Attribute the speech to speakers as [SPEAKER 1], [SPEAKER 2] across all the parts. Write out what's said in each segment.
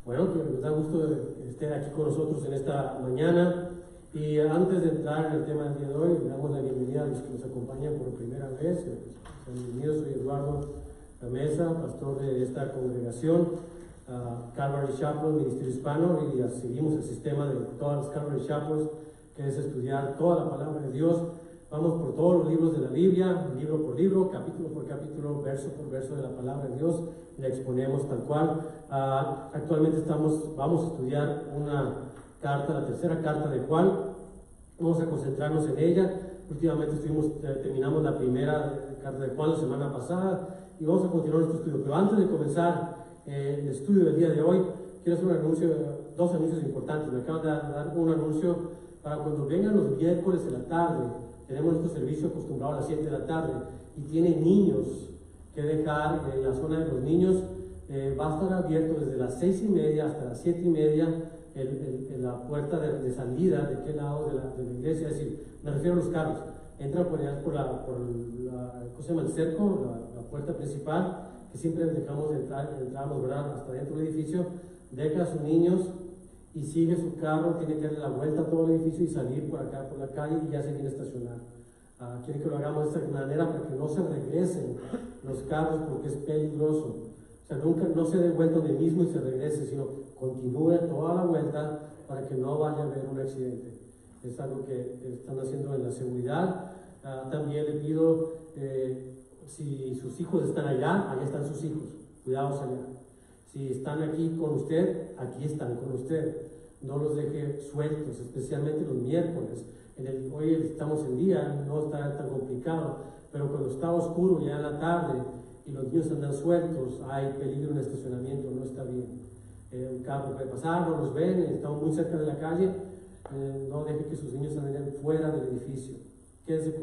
[SPEAKER 1] Bueno, que nos da gusto que estén aquí con nosotros en esta mañana. Y antes de entrar en el tema del día de hoy, le damos la bienvenida a los que nos acompañan por primera vez. Bienvenidos, soy Eduardo Mesa, pastor de esta congregación, Calvary Chapel, Ministerio Hispano, y seguimos el sistema de todas las Calvary Chapels, que es estudiar toda la palabra de Dios. Vamos por todos los libros de la Biblia, libro por libro, capítulo por capítulo, verso por verso de la palabra de Dios, la exponemos tal cual. Actualmente vamos a estudiar una carta, la tercera carta de Juan. Vamos a concentrarnos en ella. Últimamente terminamos la primera carta de Juan la semana pasada y vamos a continuar nuestro estudio. Pero antes de comenzar el estudio del día de hoy, quiero hacer dos anuncios importantes. Me acaban de dar un anuncio para cuando vengan los miércoles de la tarde. Tenemos nuestro servicio acostumbrado a las 7 de la tarde y tienen niños que dejar en la zona de los niños. Va a estar abierto desde las 6:30 hasta las 7:30 en la puerta de salida de aquel lado de la iglesia. Es decir, me refiero a los carros. Entran por allá por ¿cómo se llama? El cerco, la puerta principal, que siempre dejamos entramos, ¿verdad? Hasta dentro del edificio. Deja a sus niños y sigue su carro, tiene que darle la vuelta a todo el edificio y salir por acá, por la calle, y ya se viene a estacionar. Quiere que lo hagamos de esta manera para que no se regresen los carros, porque es peligroso. O sea, nunca no se dé vuelta donde mismo y se regrese, sino continúe toda la vuelta para que no vaya a haber un accidente. Es algo que están haciendo en la seguridad. También le pido, si sus hijos están allá están sus hijos, cuidados allá. Si están aquí con usted, aquí están con usted. No los deje sueltos, especialmente los miércoles. Hoy estamos en día, no está tan complicado, pero cuando está oscuro ya en la tarde y los niños andan sueltos, hay peligro en el estacionamiento, no está bien. Un carro puede pasar, no los ven, estamos muy cerca de la calle, no deje que sus niños anden fuera del edificio. Que se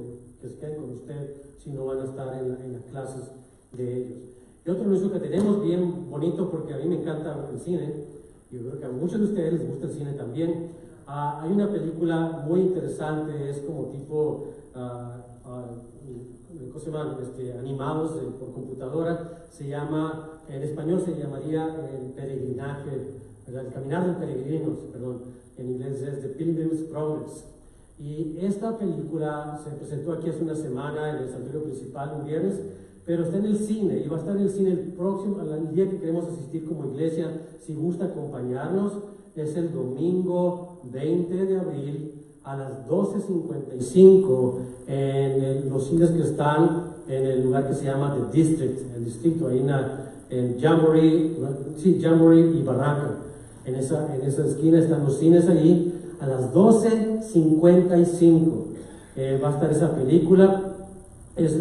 [SPEAKER 1] queden con usted si no van a estar en las clases de ellos. Y otro anuncio que tenemos bien bonito, porque a mí me encanta el cine, y yo creo que a muchos de ustedes les gusta el cine también. Hay una película muy interesante, es como tipo, ¿cómo se llama? Animados por computadora. En español se llamaría El Peregrinaje, El Caminar de Peregrinos, perdón. En inglés es The Pilgrim's Progress. Y esta película se presentó aquí hace una semana en el santuario principal, un viernes, pero está en el cine y va a estar en el cine el día que queremos asistir como iglesia. Si gusta acompañarnos, es el domingo 20 de abril a las 12:55 en los cines que están en el lugar que se llama The District, el distrito, ahí en Jamboree y Barranca. En esa esquina están los cines allí a las 12:55. Va a estar esa película. Es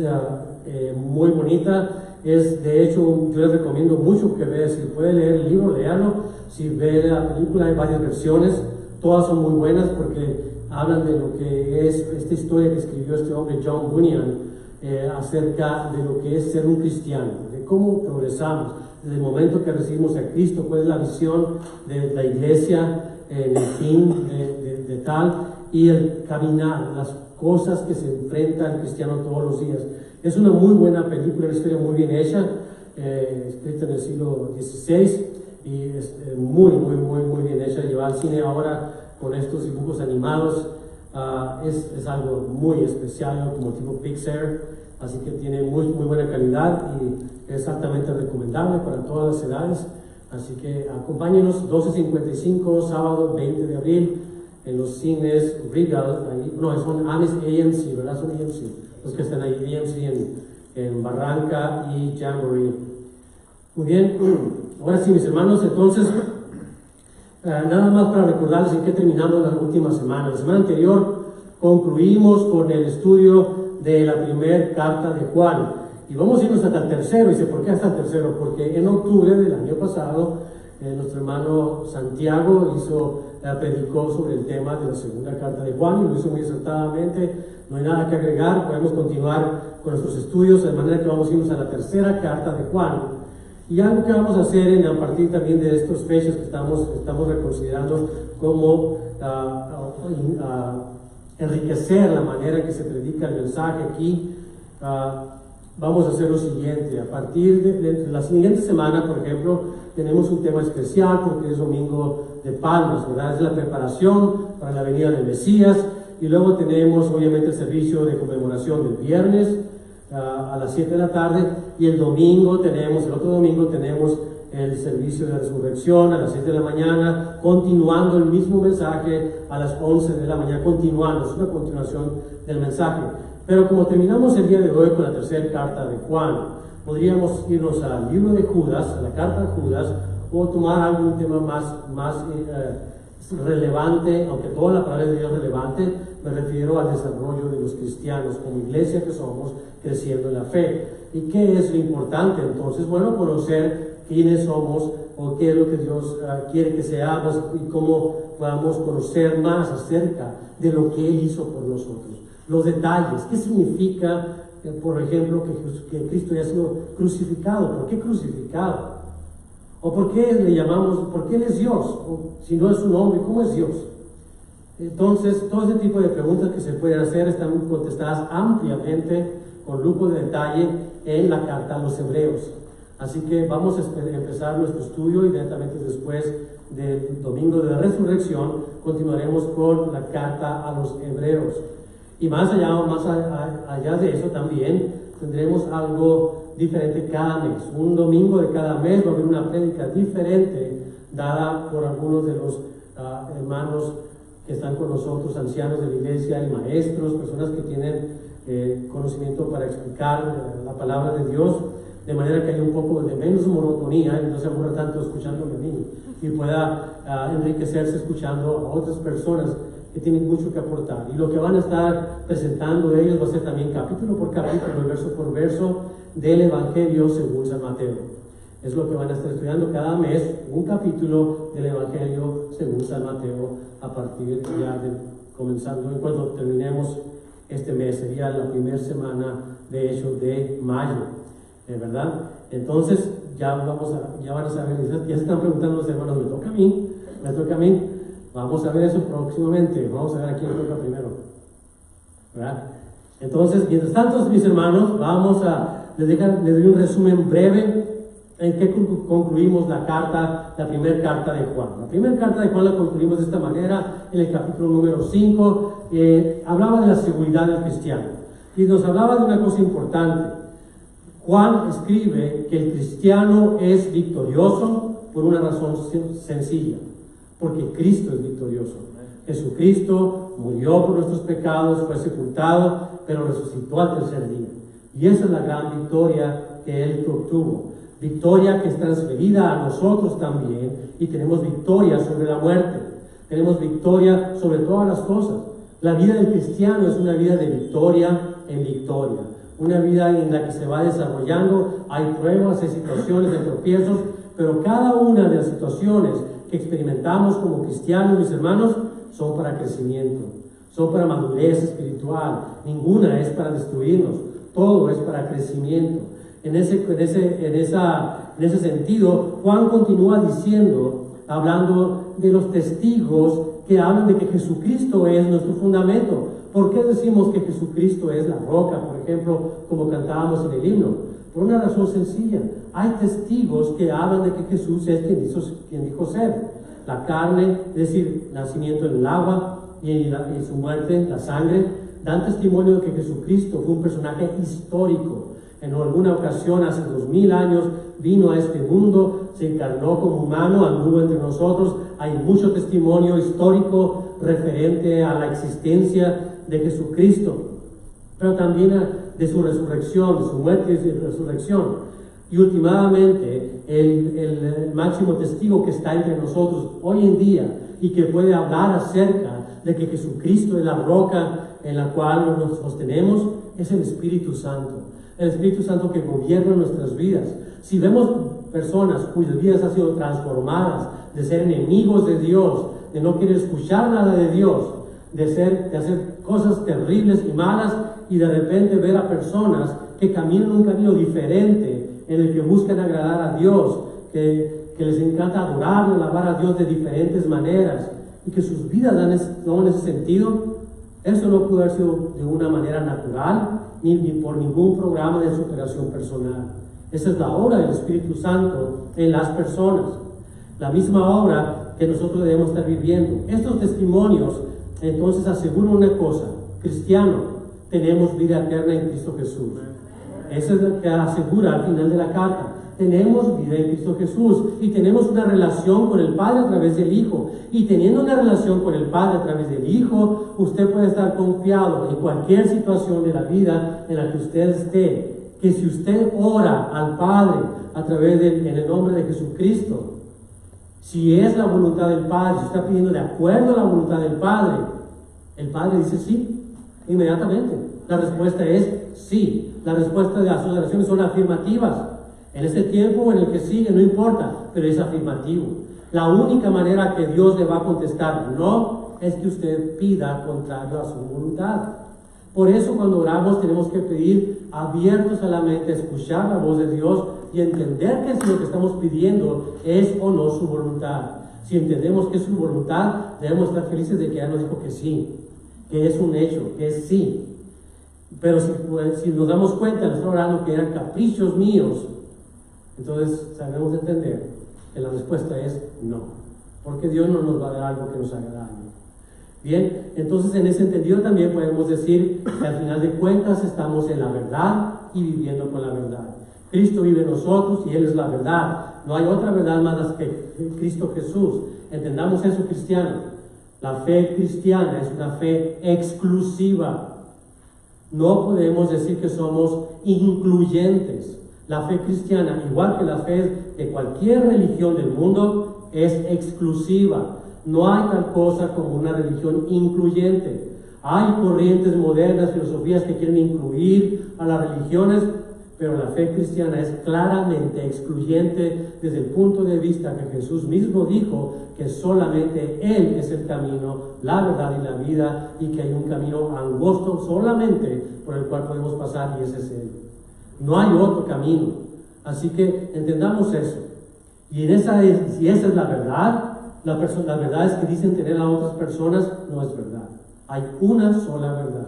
[SPEAKER 1] muy bonita. De hecho, yo les recomiendo mucho que vean. Si puede leer el libro, léalo. Si ve la película, hay varias versiones. Todas son muy buenas porque hablan de lo que es esta historia que escribió este hombre, John Bunyan, acerca de lo que es ser un cristiano, de cómo progresamos desde el momento que recibimos a Cristo, cuál es la visión de la iglesia, el fin de tal, y el caminar, las cosas que se enfrenta el cristiano todos los días. Es una muy buena película, una historia muy bien hecha, escrita en el siglo XVI, y es muy bien hecha. Llevar al cine ahora con estos dibujos animados es algo muy especial, como tipo Pixar, así que tiene muy buena calidad y es altamente recomendable para todas las edades. Así que acompáñenos 12:55, sábado 20 de abril, en los cines Regal, son AMC, ¿verdad? Son AMC, los que están ahí, AMC en Barranca y Jamboree. Muy bien, ahora sí, mis hermanos, entonces, nada más para recordarles en qué terminamos la última semana. La semana anterior concluimos con el estudio de la primera carta de Juan. Y vamos a irnos hasta el tercero. Dice, ¿por qué hasta el tercero? Porque en octubre del año pasado, nuestro hermano Santiago predicó sobre el tema de la segunda carta de Juan y lo hizo muy acertadamente. No hay nada que agregar, podemos continuar con nuestros estudios, de manera que vamos a irnos a la tercera carta de Juan. Y algo que vamos a hacer a partir también de estos fechas que estamos reconsiderando como enriquecer la manera en que se predica el mensaje aquí. vamos a hacer lo siguiente. A partir de la siguiente semana, por ejemplo, tenemos un tema especial porque es Domingo de Palmas, ¿verdad? Es la preparación para la venida del Mesías. Y luego tenemos, obviamente, el servicio de conmemoración del viernes a las 7 de la tarde. Y el otro domingo tenemos el servicio de resurrección a las 7 de la mañana, continuando el mismo mensaje a las 11 de la mañana, continuando, es una continuación del mensaje. Pero como terminamos el día de hoy con la tercera carta de Juan, podríamos irnos al libro de Judas, a la carta de Judas, o tomar algún tema más relevante, aunque toda la palabra de Dios es relevante, me refiero al desarrollo de los cristianos como iglesia que somos, creciendo en la fe. ¿Y qué es lo importante entonces? Bueno, conocer quiénes somos o qué es lo que Dios quiere que seamos y cómo podamos conocer más acerca de lo que Él hizo por nosotros. Los detalles, ¿qué significa, por ejemplo, que Cristo haya sido crucificado? ¿Por qué crucificado? ¿O por qué le llamamos, por qué Él es Dios? O, si no es un hombre, ¿cómo es Dios? Entonces, todo ese tipo de preguntas que se pueden hacer están contestadas ampliamente, con lujo de detalle, en la carta a los Hebreos. Así que vamos a empezar nuestro estudio inmediatamente después del Domingo de la Resurrección. Continuaremos con la carta a los Hebreos. Y más allá de eso también tendremos algo diferente cada mes. Un domingo de cada mes va a haber una prédica diferente dada por algunos de los hermanos que están con nosotros, ancianos de la iglesia y maestros, personas que tienen conocimiento para explicar la palabra de Dios, de manera que haya un poco de menos monotonía y no se aburra tanto escuchándome a mí y pueda enriquecerse escuchando a otras personas que tienen mucho que aportar. Y lo que van a estar presentando ellos va a ser también capítulo por capítulo, verso por verso del Evangelio según San Mateo. Es lo que van a estar estudiando cada mes, un capítulo del Evangelio según San Mateo, a partir ya de comenzando, en cuanto terminemos este mes, sería la primera semana de hecho de mayo, ¿verdad? Entonces ya van a saber, ya se están preguntando los hermanos, me toca a mí, vamos a ver eso próximamente, vamos a ver a quién toca primero, ¿verdad? Entonces, mientras tanto, mis hermanos, les doy un resumen breve en que concluimos la primera carta de Juan. La primera carta de Juan la concluimos de esta manera, en el capítulo número 5, hablaba de la seguridad del cristiano, y nos hablaba de una cosa importante. Juan escribe que el cristiano es victorioso por una razón sencilla, porque Cristo es victorioso. Jesucristo murió por nuestros pecados, fue sepultado, pero resucitó al tercer día. Y esa es la gran victoria que Él obtuvo. Victoria que es transferida a nosotros también, y tenemos victoria sobre la muerte. Tenemos victoria sobre todas las cosas. La vida del cristiano es una vida de victoria en victoria. Una vida en la que se va desarrollando, hay pruebas, hay situaciones, hay tropiezos, pero cada una de las situaciones que experimentamos como cristianos, mis hermanos, son para crecimiento, son para madurez espiritual. Ninguna es para destruirnos, todo es para crecimiento. En ese sentido, Juan continúa diciendo, hablando de los testigos que hablan de que Jesucristo es nuestro fundamento. ¿Por qué decimos que Jesucristo es la roca, por ejemplo, como cantábamos en el himno? Por una razón sencilla. Hay testigos que hablan de que Jesús es quien dijo ser. La carne, es decir, nacimiento en el agua y su muerte, la sangre, dan testimonio de que Jesucristo fue un personaje histórico. En alguna ocasión, hace 2000 años, vino a este mundo, se encarnó como humano, anduvo entre nosotros. Hay mucho testimonio histórico referente a la existencia de Jesucristo, pero también de su resurrección, de su muerte y de su resurrección. Y últimamente, el máximo testigo que está entre nosotros hoy en día y que puede hablar acerca de que Jesucristo es la roca en la cual nos sostenemos, es el Espíritu Santo. El Espíritu Santo que gobierna nuestras vidas. Si vemos personas cuyas vidas han sido transformadas de ser enemigos de Dios, de no querer escuchar nada de Dios, de hacer cosas terribles y malas, y de repente ver a personas que caminan un camino diferente, en el que buscan agradar a Dios, que les encanta adorar o alabar a Dios de diferentes maneras, y que sus vidas dan ese sentido, eso no pudo haber sido de una manera natural, ni por ningún programa de superación personal. Esa es la obra del Espíritu Santo en las personas, la misma obra que nosotros debemos estar viviendo. Estos testimonios entonces aseguran una cosa: cristiano, tenemos vida eterna en Cristo Jesús. Eso es lo que asegura al final de la carta. Tenemos vida en Cristo Jesús y tenemos una relación con el Padre a través del Hijo. Y teniendo una relación con el Padre a través del Hijo, usted puede estar confiado en cualquier situación de la vida en la que usted esté, que si usted ora al Padre a través en el nombre de Jesucristo, si es la voluntad del Padre, si está pidiendo de acuerdo a la voluntad del Padre, el Padre dice sí, inmediatamente. La respuesta es sí. La respuesta de las oraciones son afirmativas. En este tiempo o en el que sigue, no importa, pero es afirmativo. La única manera que Dios le va a contestar no es que usted pida contrario a su voluntad. Por eso cuando oramos tenemos que pedir abiertos a la mente, escuchar la voz de Dios y entender que si lo que estamos pidiendo es o no su voluntad. Si entendemos que es su voluntad, debemos estar felices de que ya nos dijo que sí, que es un hecho, que es sí. Pero si nos damos cuenta, nos está orando que eran caprichos míos, entonces sabemos entender que la respuesta es no, porque Dios no nos va a dar algo que nos haga daño. Bien, entonces en ese entendido también podemos decir que al final de cuentas estamos en la verdad y viviendo con la verdad. Cristo vive en nosotros y Él es la verdad. No hay otra verdad más que Cristo Jesús. Entendamos eso, cristiano. La fe cristiana es una fe exclusiva. No podemos decir que somos incluyentes. La fe cristiana, igual que la fe de cualquier religión del mundo, es exclusiva. No hay tal cosa como una religión incluyente. Hay corrientes modernas, filosofías que quieren incluir a las religiones, pero la fe cristiana es claramente excluyente desde el punto de vista que Jesús mismo dijo que solamente Él es el camino, la verdad y la vida, y que hay un camino angosto solamente por el cual podemos pasar, y ese es Él. No hay otro camino. Así que entendamos eso. Y si esa es la verdad, las verdades que dicen tener a otras personas no es verdad. Hay una sola verdad.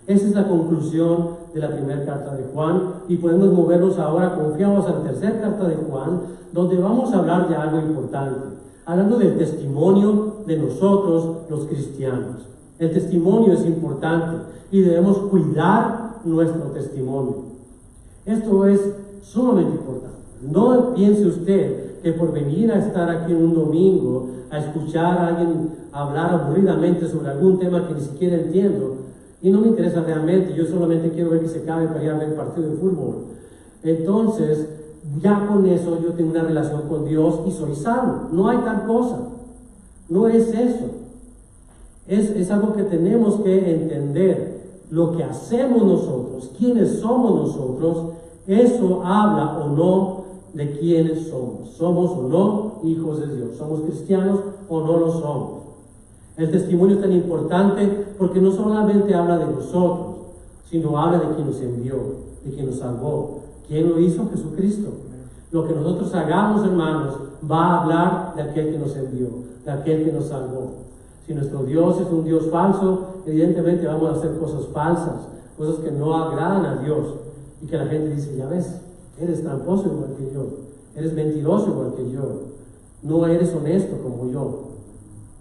[SPEAKER 1] Esa es la conclusión de la primera carta de Juan, y podemos movernos ahora confiados a la tercera carta de Juan, donde vamos a hablar de algo importante, hablando del testimonio de nosotros los cristianos. El testimonio es importante y debemos cuidar nuestro testimonio. Esto es sumamente importante. No piense usted que por venir a estar aquí en un domingo a escuchar a alguien hablar aburridamente sobre algún tema que ni siquiera entiendo, y no me interesa realmente, yo solamente quiero ver que se acabe para ir a ver el partido de fútbol. Entonces, ya con eso yo tengo una relación con Dios y soy salvo. No hay tal cosa. No es eso. Es algo que tenemos que entender. Lo que hacemos nosotros, quiénes somos nosotros, eso habla o no de quiénes somos. Somos o no hijos de Dios. Somos cristianos o no lo somos. El testimonio es tan importante porque no solamente habla de nosotros, sino habla de quien nos envió, de quien nos salvó. ¿Quién lo hizo? Jesucristo. Lo que nosotros hagamos, hermanos, va a hablar de aquel que nos envió, de aquel que nos salvó. Si nuestro Dios es un Dios falso, evidentemente vamos a hacer cosas falsas, cosas que no agradan a Dios. Y que la gente dice, ya ves, eres tramposo igual que yo, eres mentiroso igual que yo, no eres honesto como yo.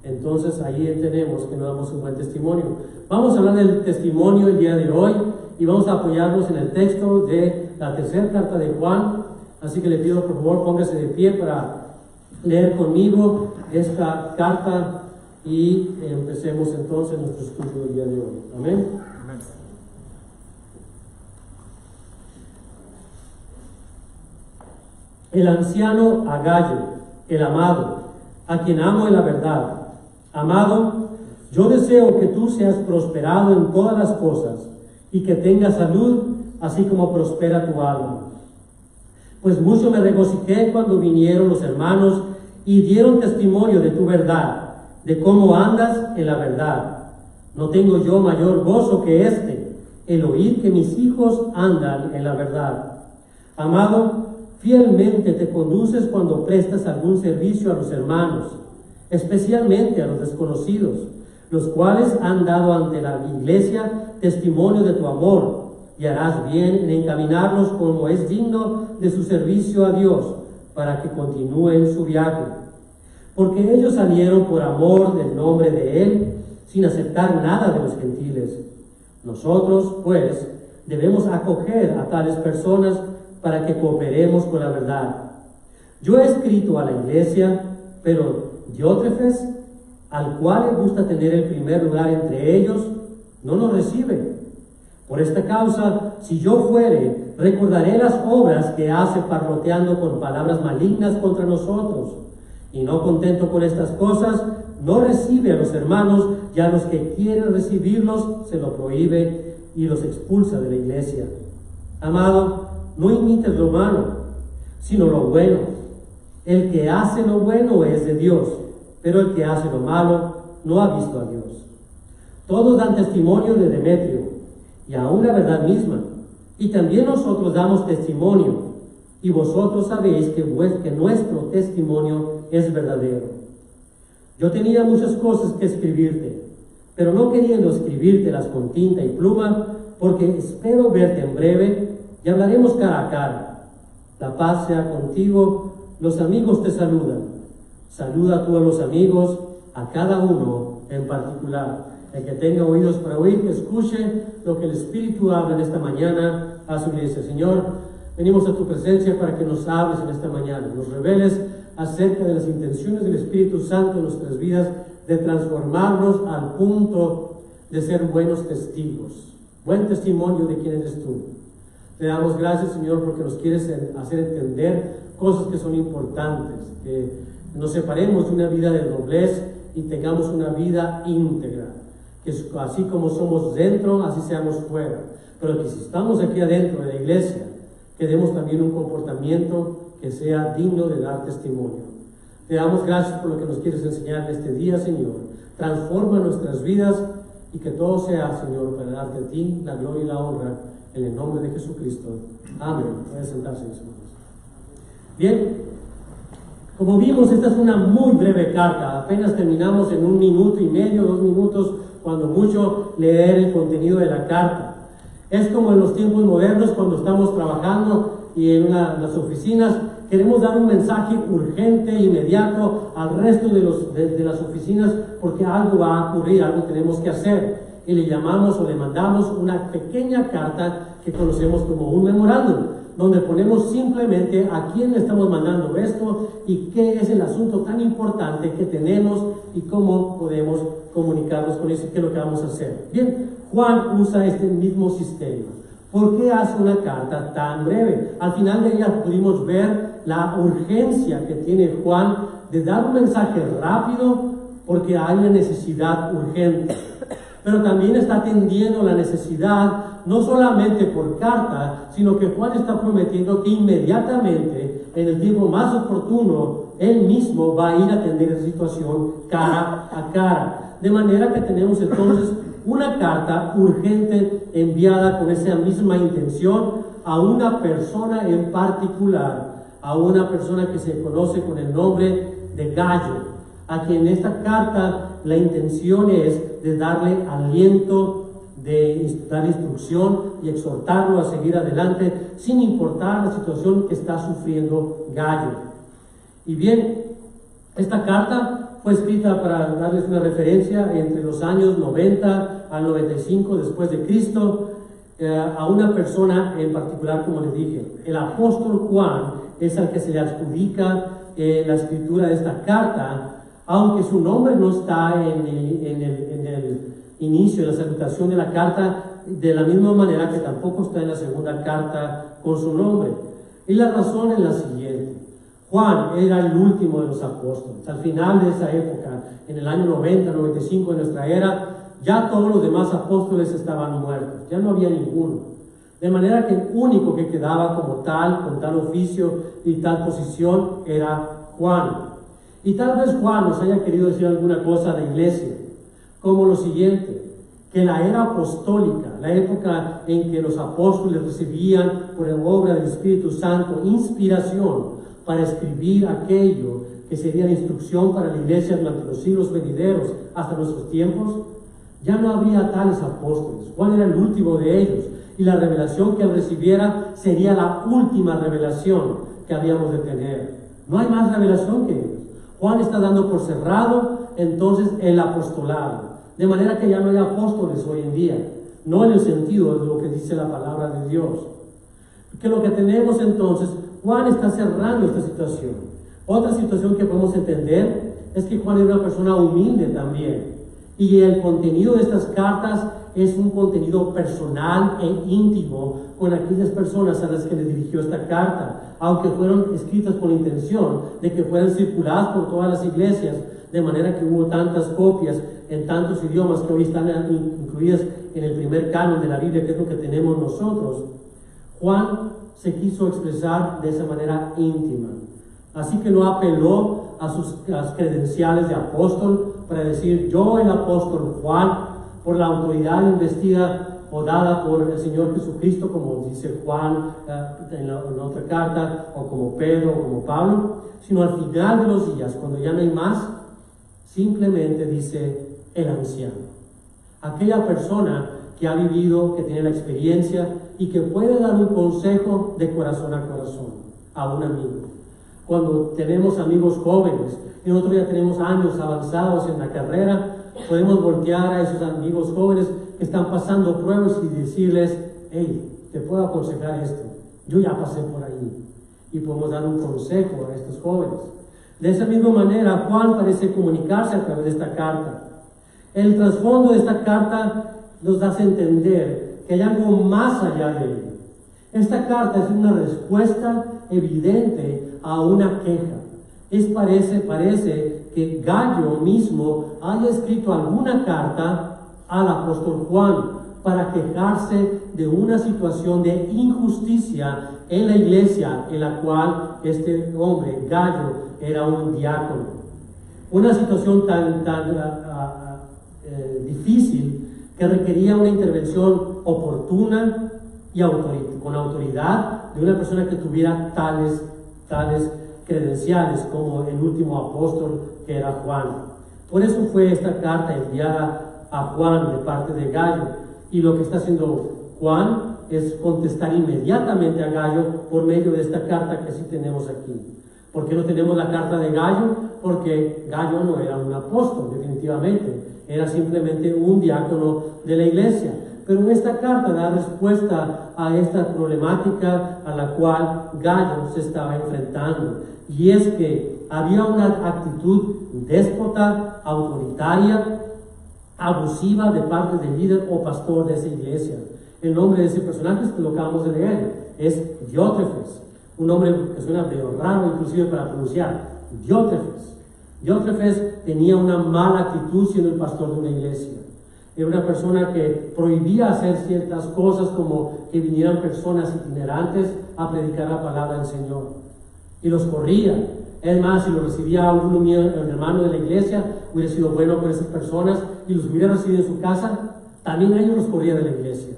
[SPEAKER 1] Entonces ahí tenemos que no damos un buen testimonio. Vamos a hablar del testimonio el día de hoy y vamos a apoyarnos en el texto de la tercera carta de Juan. Así que le pido por favor póngase de pie para leer conmigo esta carta y empecemos entonces nuestro estudio del día de hoy. Amén. Amén. El anciano Agayo, el amado, a quien amo en la verdad. Amado, yo deseo que tú seas prosperado en todas las cosas y que tengas salud, así como prospera tu alma. Pues mucho me regocijé cuando vinieron los hermanos y dieron testimonio de tu verdad, de cómo andas en la verdad. No tengo yo mayor gozo que este, el oír que mis hijos andan en la verdad. Amado, fielmente te conduces cuando prestas algún servicio a los hermanos, especialmente a los desconocidos, los cuales han dado ante la iglesia testimonio de tu amor, y harás bien en encaminarlos como es digno de su servicio a Dios, para que continúen su viaje. Porque ellos salieron por amor del nombre de Él, sin aceptar nada de los gentiles. Nosotros, pues, debemos acoger a tales personas para que cooperemos con la verdad. Yo he escrito a la iglesia, pero Diótrefes, al cual le gusta tener el primer lugar entre ellos, no nos recibe. Por esta causa, si yo fuere, recordaré las obras que hace parloteando con palabras malignas contra nosotros. Y no contento con estas cosas, no recibe a los hermanos, y a los que quieren recibirlos se lo prohíbe y los expulsa de la iglesia. Amado, no imites lo malo, sino lo bueno. El que hace lo bueno es de Dios, pero el que hace lo malo no ha visto a Dios. Todos dan testimonio de Demetrio, y aún la verdad misma, y también nosotros damos testimonio, y vosotros sabéis que nuestro testimonio es verdadero. Yo tenía muchas cosas que escribirte, pero no queriendo escribírtelas con tinta y pluma, porque espero verte en breve, y hablaremos cara a cara. La paz sea contigo. Los amigos te saludan. Saluda tú a los amigos, a cada uno en particular. El que tenga oídos para oír, que escuche lo que el Espíritu habla en esta mañana a su iglesia. Señor, venimos a tu presencia para que nos hables en esta mañana, nos reveles acerca de las intenciones del Espíritu Santo en nuestras vidas, de transformarnos al punto de ser buenos testigos, buen testimonio de quién eres tú. Te damos gracias, Señor, porque nos quieres hacer entender cosas que son importantes, que nos separemos de una vida de doblez y tengamos una vida íntegra, que así como somos dentro, así seamos fuera, pero que si estamos aquí adentro de la iglesia, que demos también un comportamiento que sea digno de dar testimonio. Te damos gracias por lo que nos quieres enseñar este día, Señor. Transforma nuestras vidas y que todo sea, Señor, para darte a ti la gloria y la honra en el nombre de Jesucristo. Amén. Pueden sentarse, mis hermanos. Bien, como vimos, esta es una muy breve carta. Apenas terminamos en 1 minuto y medio, 2 minutos, cuando mucho, leer el contenido de la carta. Es como en los tiempos modernos, cuando estamos trabajando y en las oficinas, queremos dar un mensaje urgente, inmediato al resto de las oficinas, porque algo va a ocurrir, algo tenemos que hacer. Y le llamamos o le mandamos una pequeña carta que conocemos como un memorándum, donde ponemos simplemente a quién le estamos mandando esto y qué es el asunto tan importante que tenemos y cómo podemos comunicarnos con eso y qué es lo que vamos a hacer. Bien, Juan usa este mismo sistema. ¿Por qué hace una carta tan breve? Al final de ella pudimos ver la urgencia que tiene Juan de dar un mensaje rápido porque hay una necesidad urgente. Pero también está atendiendo la necesidad no solamente por carta, sino que Juan está prometiendo que inmediatamente, en el tiempo más oportuno, él mismo va a ir a atender esa situación cara a cara. De manera que tenemos entonces una carta urgente enviada con esa misma intención a una persona en particular, a una persona que se conoce con el nombre de Gallo, a quien esta carta la intención es de darle aliento, de dar instrucción y exhortarlo a seguir adelante sin importar la situación que está sufriendo Gallo. Y bien, esta carta fue escrita, para darles una referencia, entre los años 90 al 95 después de Cristo, a una persona en particular, como les dije. El apóstol Juan es al que se le adjudica la escritura de esta carta, aunque su nombre no está en el inicio, en la salutación de la carta, de la misma manera que tampoco está en la segunda carta con su nombre. Y la razón es la siguiente. Juan era el último de los apóstoles. Al final de esa época, en el año 90, 95 de nuestra era, ya todos los demás apóstoles estaban muertos, ya no había ninguno. De manera que el único que quedaba como tal, con tal oficio y tal posición, era Juan. Y tal vez Juan nos haya querido decir alguna cosa a la iglesia, como lo siguiente: que la era apostólica, la época en que los apóstoles recibían por obra del Espíritu Santo inspiración para escribir aquello que sería la instrucción para la iglesia durante los siglos venideros hasta nuestros tiempos, ya no había tales apóstoles. Juan era el último de ellos. y la revelación que él recibiera sería la última revelación que habíamos de tener. No hay más revelación que ellos. Juan está dando por cerrado entonces el apostolado, de manera que ya no hay apóstoles hoy en día, no en el sentido de lo que dice la palabra de Dios. Que lo que tenemos entonces, Juan está cerrando esta situación. Otra situación que podemos entender es que Juan era una persona humilde también, y el contenido de estas cartas es un contenido personal e íntimo con aquellas personas a las que le dirigió esta carta, aunque fueron escritas con la intención de que fueran circuladas por todas las iglesias, de manera que hubo tantas copias en tantos idiomas que hoy están incluidas en el primer canon de la Biblia, que es lo que tenemos nosotros. Juan se quiso expresar de esa manera íntima, así que no apeló a sus credenciales de apóstol para decir: yo, el apóstol Juan, por la autoridad investida o dada por el Señor Jesucristo, como dice Juan en otra carta, o como Pedro, o como Pablo, sino al final de los días, cuando ya no hay más, simplemente dice el anciano. Aquella persona que ha vivido, que tiene la experiencia y que puede dar un consejo de corazón a corazón a un amigo. Cuando tenemos amigos jóvenes y nosotros ya tenemos años avanzados en la carrera, podemos voltear a esos amigos jóvenes que están pasando pruebas y decirles: hey, te puedo aconsejar esto, yo ya pasé por ahí, y podemos dar un consejo a estos jóvenes. De esa misma manera, Juan parece comunicarse a través de esta carta. El trasfondo de esta carta nos hace entender que hay algo más allá de ella. Esta carta es una respuesta evidente a una queja. Parece que Gallo mismo haya escrito alguna carta al apóstol Juan para quejarse de una situación de injusticia en la iglesia en la cual este hombre, Gallo, era un diácono. Una situación tan difícil que requería una intervención oportuna y con autoridad de una persona que tuviera tales credenciales como el último apóstol, que era Juan. Por eso fue esta carta enviada a Juan de parte de Gallo, y lo que está haciendo Juan es contestar inmediatamente a Gallo por medio de esta carta que sí tenemos aquí. ¿Por qué no tenemos la carta de Gallo? Porque Gallo no era un apóstol, definitivamente, era simplemente un diácono de la iglesia. Pero esta carta da respuesta a esta problemática a la cual Gallo se estaba enfrentando, y es que había una actitud déspota, autoritaria, abusiva de parte del líder o pastor de esa iglesia. El nombre de ese personaje es que lo acabamos de leer, es Diótrefes, un nombre que suena medio raro inclusive para pronunciar, Diótrefes. Diótrefes tenía una mala actitud siendo el pastor de una iglesia. Era una persona que prohibía hacer ciertas cosas, como que vinieran personas itinerantes a predicar la palabra del Señor, y los corría. Es más, si lo recibía un hermano de la iglesia, hubiera sido bueno con esas personas y los hubiera recibido en su casa, también a ellos los corría de la iglesia.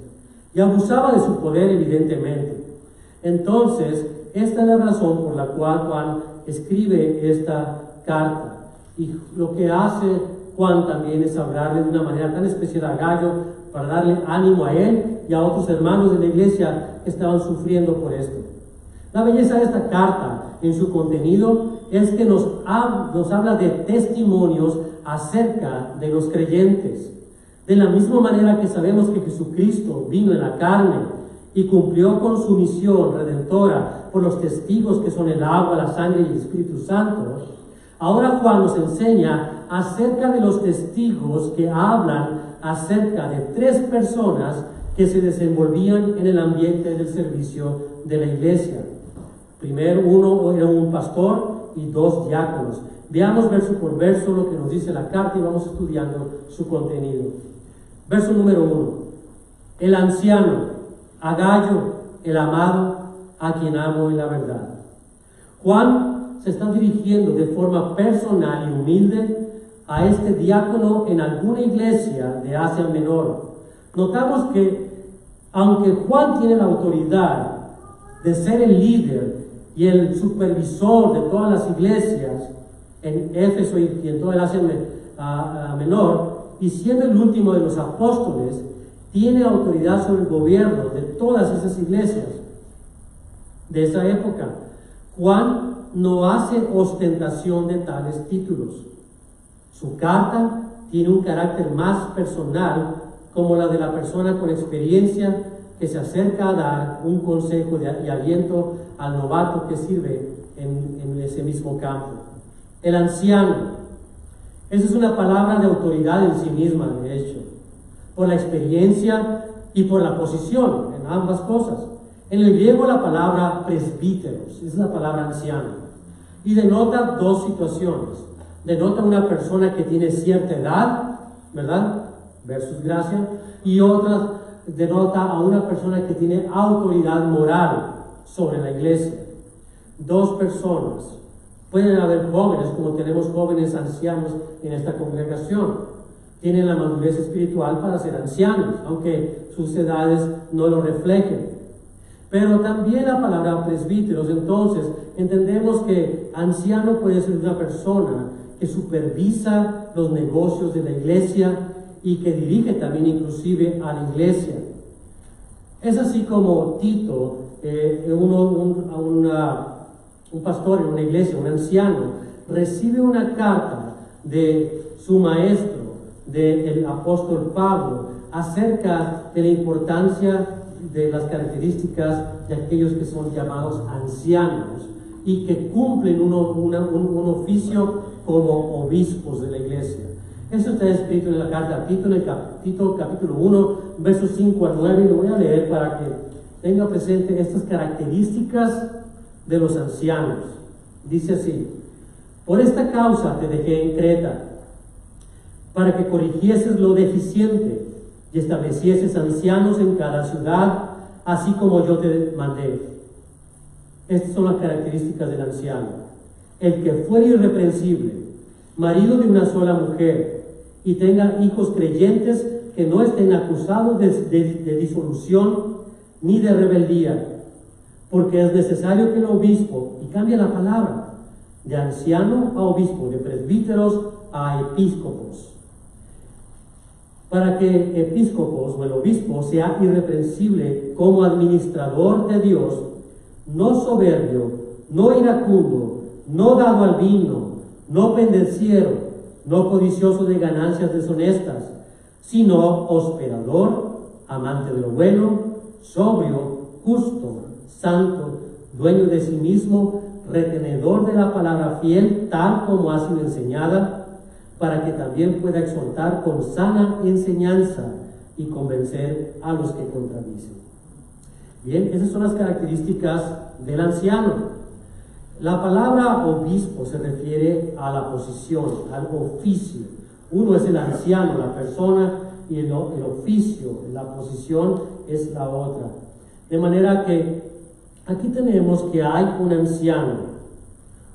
[SPEAKER 1] Y abusaba de su poder, evidentemente. Entonces, esta es la razón por la cual Juan escribe esta carta. Y lo que hace Juan también es hablarle de una manera tan especial a Gallo para darle ánimo a él y a otros hermanos de la iglesia que estaban sufriendo por esto. La belleza de esta carta en su contenido es que nos habla de testimonios acerca de los creyentes. De la misma manera que sabemos que Jesucristo vino en la carne y cumplió con su misión redentora por los testigos que son el agua, la sangre y el Espíritu Santo, ahora Juan nos enseña acerca de los testigos que hablan acerca de 3 personas que se desenvolvían en el ambiente del servicio de la iglesia. Primero, uno era un pastor y 2 diáconos. Veamos verso por verso lo que nos dice la carta y vamos estudiando su contenido. Verso número 1. El anciano, a Gallo, el amado, a quien amo en la verdad. Juan se está dirigiendo de forma personal y humilde a este diácono en alguna iglesia de Asia Menor. Notamos que, aunque Juan tiene la autoridad de ser el líder y el supervisor de todas las iglesias en Éfeso y en toda el Asia Menor, y siendo el último de los apóstoles, tiene autoridad sobre el gobierno de todas esas iglesias de esa época. Juan no hace ostentación de tales títulos. Su carta tiene un carácter más personal, como la de la persona con experiencia que se acerca a dar un consejo y aliento al novato que sirve en ese mismo campo. El anciano. Esa es una palabra de autoridad en sí misma, de hecho, por la experiencia y por la posición, en ambas cosas. En el griego la palabra presbíteros es la palabra anciano y denota dos situaciones. Denota una persona que tiene cierta edad, ¿verdad? Versus gracia, y otra denota a una persona que tiene autoridad moral sobre la iglesia. Dos personas. Pueden haber jóvenes, como tenemos jóvenes ancianos en esta congregación. Tienen la madurez espiritual para ser ancianos, aunque sus edades no lo reflejen. Pero también la palabra presbíteros, entonces, entendemos que anciano puede ser una persona que supervisa los negocios de la iglesia y que dirige también inclusive a la iglesia. Es así como Tito, un pastor en una iglesia, un anciano, recibe una carta de su maestro, del apóstol Pablo, acerca de la importancia de las características de aquellos que son llamados ancianos y que cumplen un oficio como obispos de la iglesia. Eso está escrito en la carta a Tito, en el Tito capítulo 1, versos 5 al 9, y lo voy a leer para que tenga presente estas características de los ancianos. Dice así: por esta causa te dejé en Creta, para que corrigieses lo deficiente y establecieses ancianos en cada ciudad, así como yo te mandé. Estas son las características del anciano: el que fuere irreprensible, marido de una sola mujer, y tenga hijos creyentes que no estén acusados de disolución ni de rebeldía, porque es necesario que el obispo, y cambia la palabra, de anciano a obispo, de presbíteros a episcopos, para que episcopos o el obispo sea irreprensible como administrador de Dios, no soberbio, no iracundo, no dado al vino, no pendenciero, no codicioso de ganancias deshonestas, sino hospedador, amante de lo bueno, sobrio, justo, santo, dueño de sí mismo, retenedor de la palabra fiel, tal como ha sido enseñada, para que también pueda exhortar con sana enseñanza y convencer a los que contradicen. Bien, esas son las características del anciano. La palabra obispo se refiere a la posición, al oficio. Uno es el anciano, la persona, y el oficio, la posición es la otra. De manera que aquí tenemos que hay un anciano,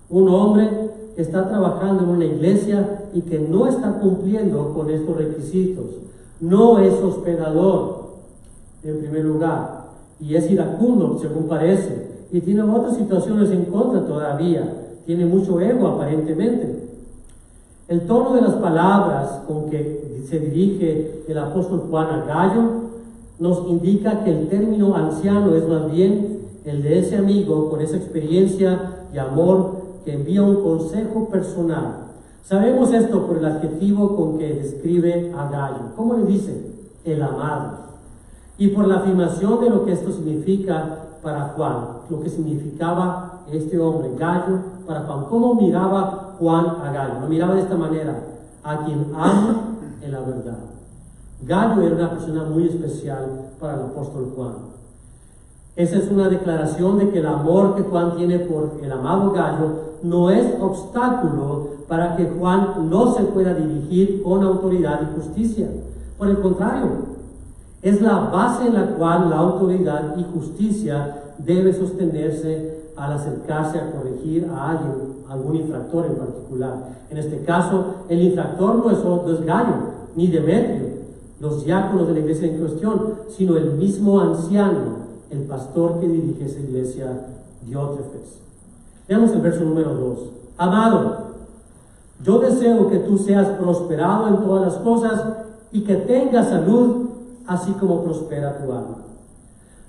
[SPEAKER 1] un hombre que está trabajando en una iglesia y que no está cumpliendo con estos requisitos. No es hospedador, en primer lugar, y es iracundo, según parece, y tiene otras situaciones en contra todavía. Tiene mucho ego, aparentemente. El tono de las palabras con que se dirige el apóstol Juan a Gallo nos indica que el término anciano es más bien el de ese amigo con esa experiencia y amor que envía un consejo personal. Sabemos esto por el adjetivo con que describe a Gallo. ¿Cómo le dice? El amado. Y por la afirmación de lo que esto significa para Juan, lo que significaba este hombre, Gallo, para Juan. ¿Cómo miraba Juan a Gallo? Lo miraba de esta manera: a quien ama en la verdad. Gallo era una persona muy especial para el apóstol Juan. Esa es una declaración de que el amor que Juan tiene por el amado Gallo no es obstáculo para que Juan no se pueda dirigir con autoridad y justicia. Por el contrario, es la base en la cual la autoridad y justicia debe sostenerse al acercarse a corregir a alguien, algún infractor en particular. En este caso, el infractor no es Gallo, ni Demetrio, los diáconos de la iglesia en cuestión, sino el mismo anciano, el pastor que dirige esa iglesia, Diótrefes. Veamos el verso número 2. Amado, yo deseo que tú seas prosperado en todas las cosas y que tengas salud, así como prospera tu alma.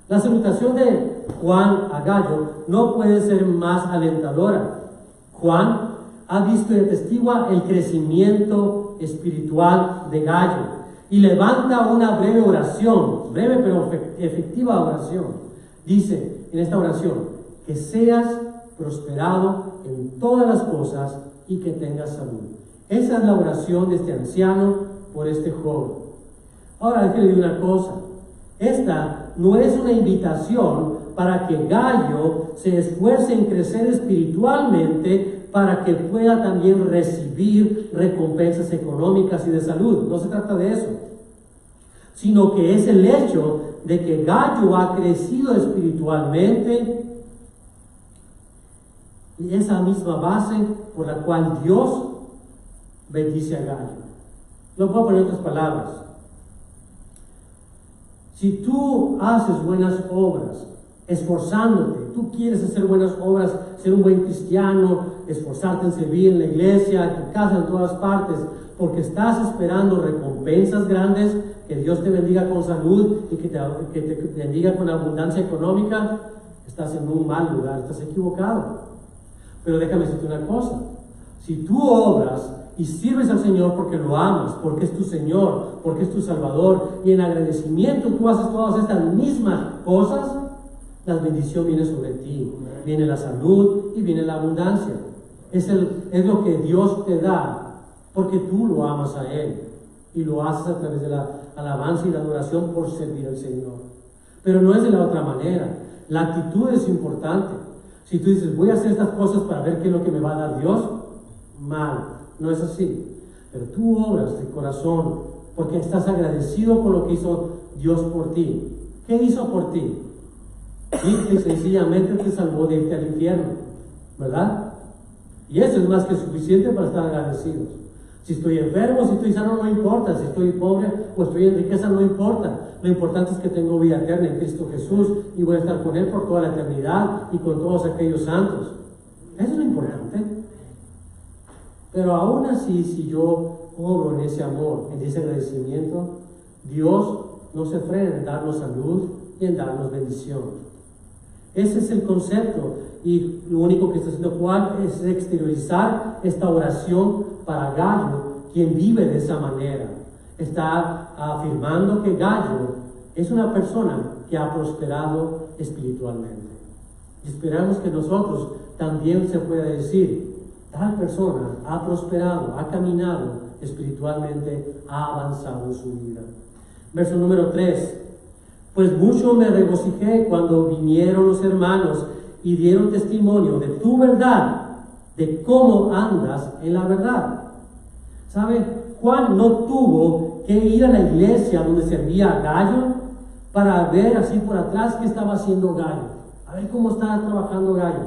[SPEAKER 1] La salutación de Juan a Gallo no puede ser más alentadora. Juan ha visto y atestigua el crecimiento espiritual de Gallo y levanta una breve oración, breve pero efectiva oración. Dice en esta oración, que seas prosperado en todas las cosas y que tengas salud. Esa es la oración de este anciano por este joven. Ahora déjeme decir una cosa. Esta no es una invitación para que Gallo se esfuerce en crecer espiritualmente para que pueda también recibir recompensas económicas y de salud. No se trata de eso. Sino que es el hecho de que Gallo ha crecido espiritualmente y esa misma base por la cual Dios bendice a Gallo. Lo puedo poner en otras palabras. Si tú haces buenas obras, esforzándote, tú quieres hacer buenas obras, ser un buen cristiano, esforzarte en servir en la iglesia, en tu casa, en todas partes, porque estás esperando recompensas grandes, que Dios te bendiga con salud y que te bendiga con abundancia económica, estás en un mal lugar, estás equivocado. Pero déjame decirte una cosa, si tú obras y sirves al Señor porque lo amas, porque es tu Señor, porque es tu Salvador, y en agradecimiento tú haces todas estas mismas cosas, la bendición viene sobre ti, viene la salud y viene la abundancia. Es lo que Dios te da, porque tú lo amas a Él, y lo haces a través de la alabanza y la adoración por servir al Señor. Pero no es de la otra manera. La actitud es importante. Si tú dices, voy a hacer estas cosas para ver qué es lo que me va a dar Dios, mal, no es así. Pero tú obras de corazón porque estás agradecido con lo que hizo Dios por ti. ¿Qué hizo por ti? Y sencillamente te salvó de irte al infierno, ¿verdad? Y eso es más que suficiente para estar agradecidos. Si estoy enfermo, si estoy sano, no importa. Si estoy pobre o estoy en riqueza, no importa. Lo importante es que tengo vida eterna en Cristo Jesús y voy a estar con Él por toda la eternidad y con todos aquellos santos. Eso es lo importante. Pero aún así, si yo obro en ese amor, en ese agradecimiento, Dios no se frena en darnos salud y en darnos bendición. Ese es el concepto, y lo único que está haciendo Juan es exteriorizar esta oración para Gallo, quien vive de esa manera. Está afirmando que Gallo es una persona que ha prosperado espiritualmente. Y esperamos que nosotros también se pueda decir, tal persona ha prosperado, ha caminado espiritualmente, ha avanzado en su vida. Verso número 3. Pues mucho me regocijé cuando vinieron los hermanos y dieron testimonio de tu verdad, de cómo andas en la verdad. ¿Sabe? Juan no tuvo que ir a la iglesia donde servía a Gallo para ver así por atrás qué estaba haciendo Gallo. A ver cómo está trabajando Gallo.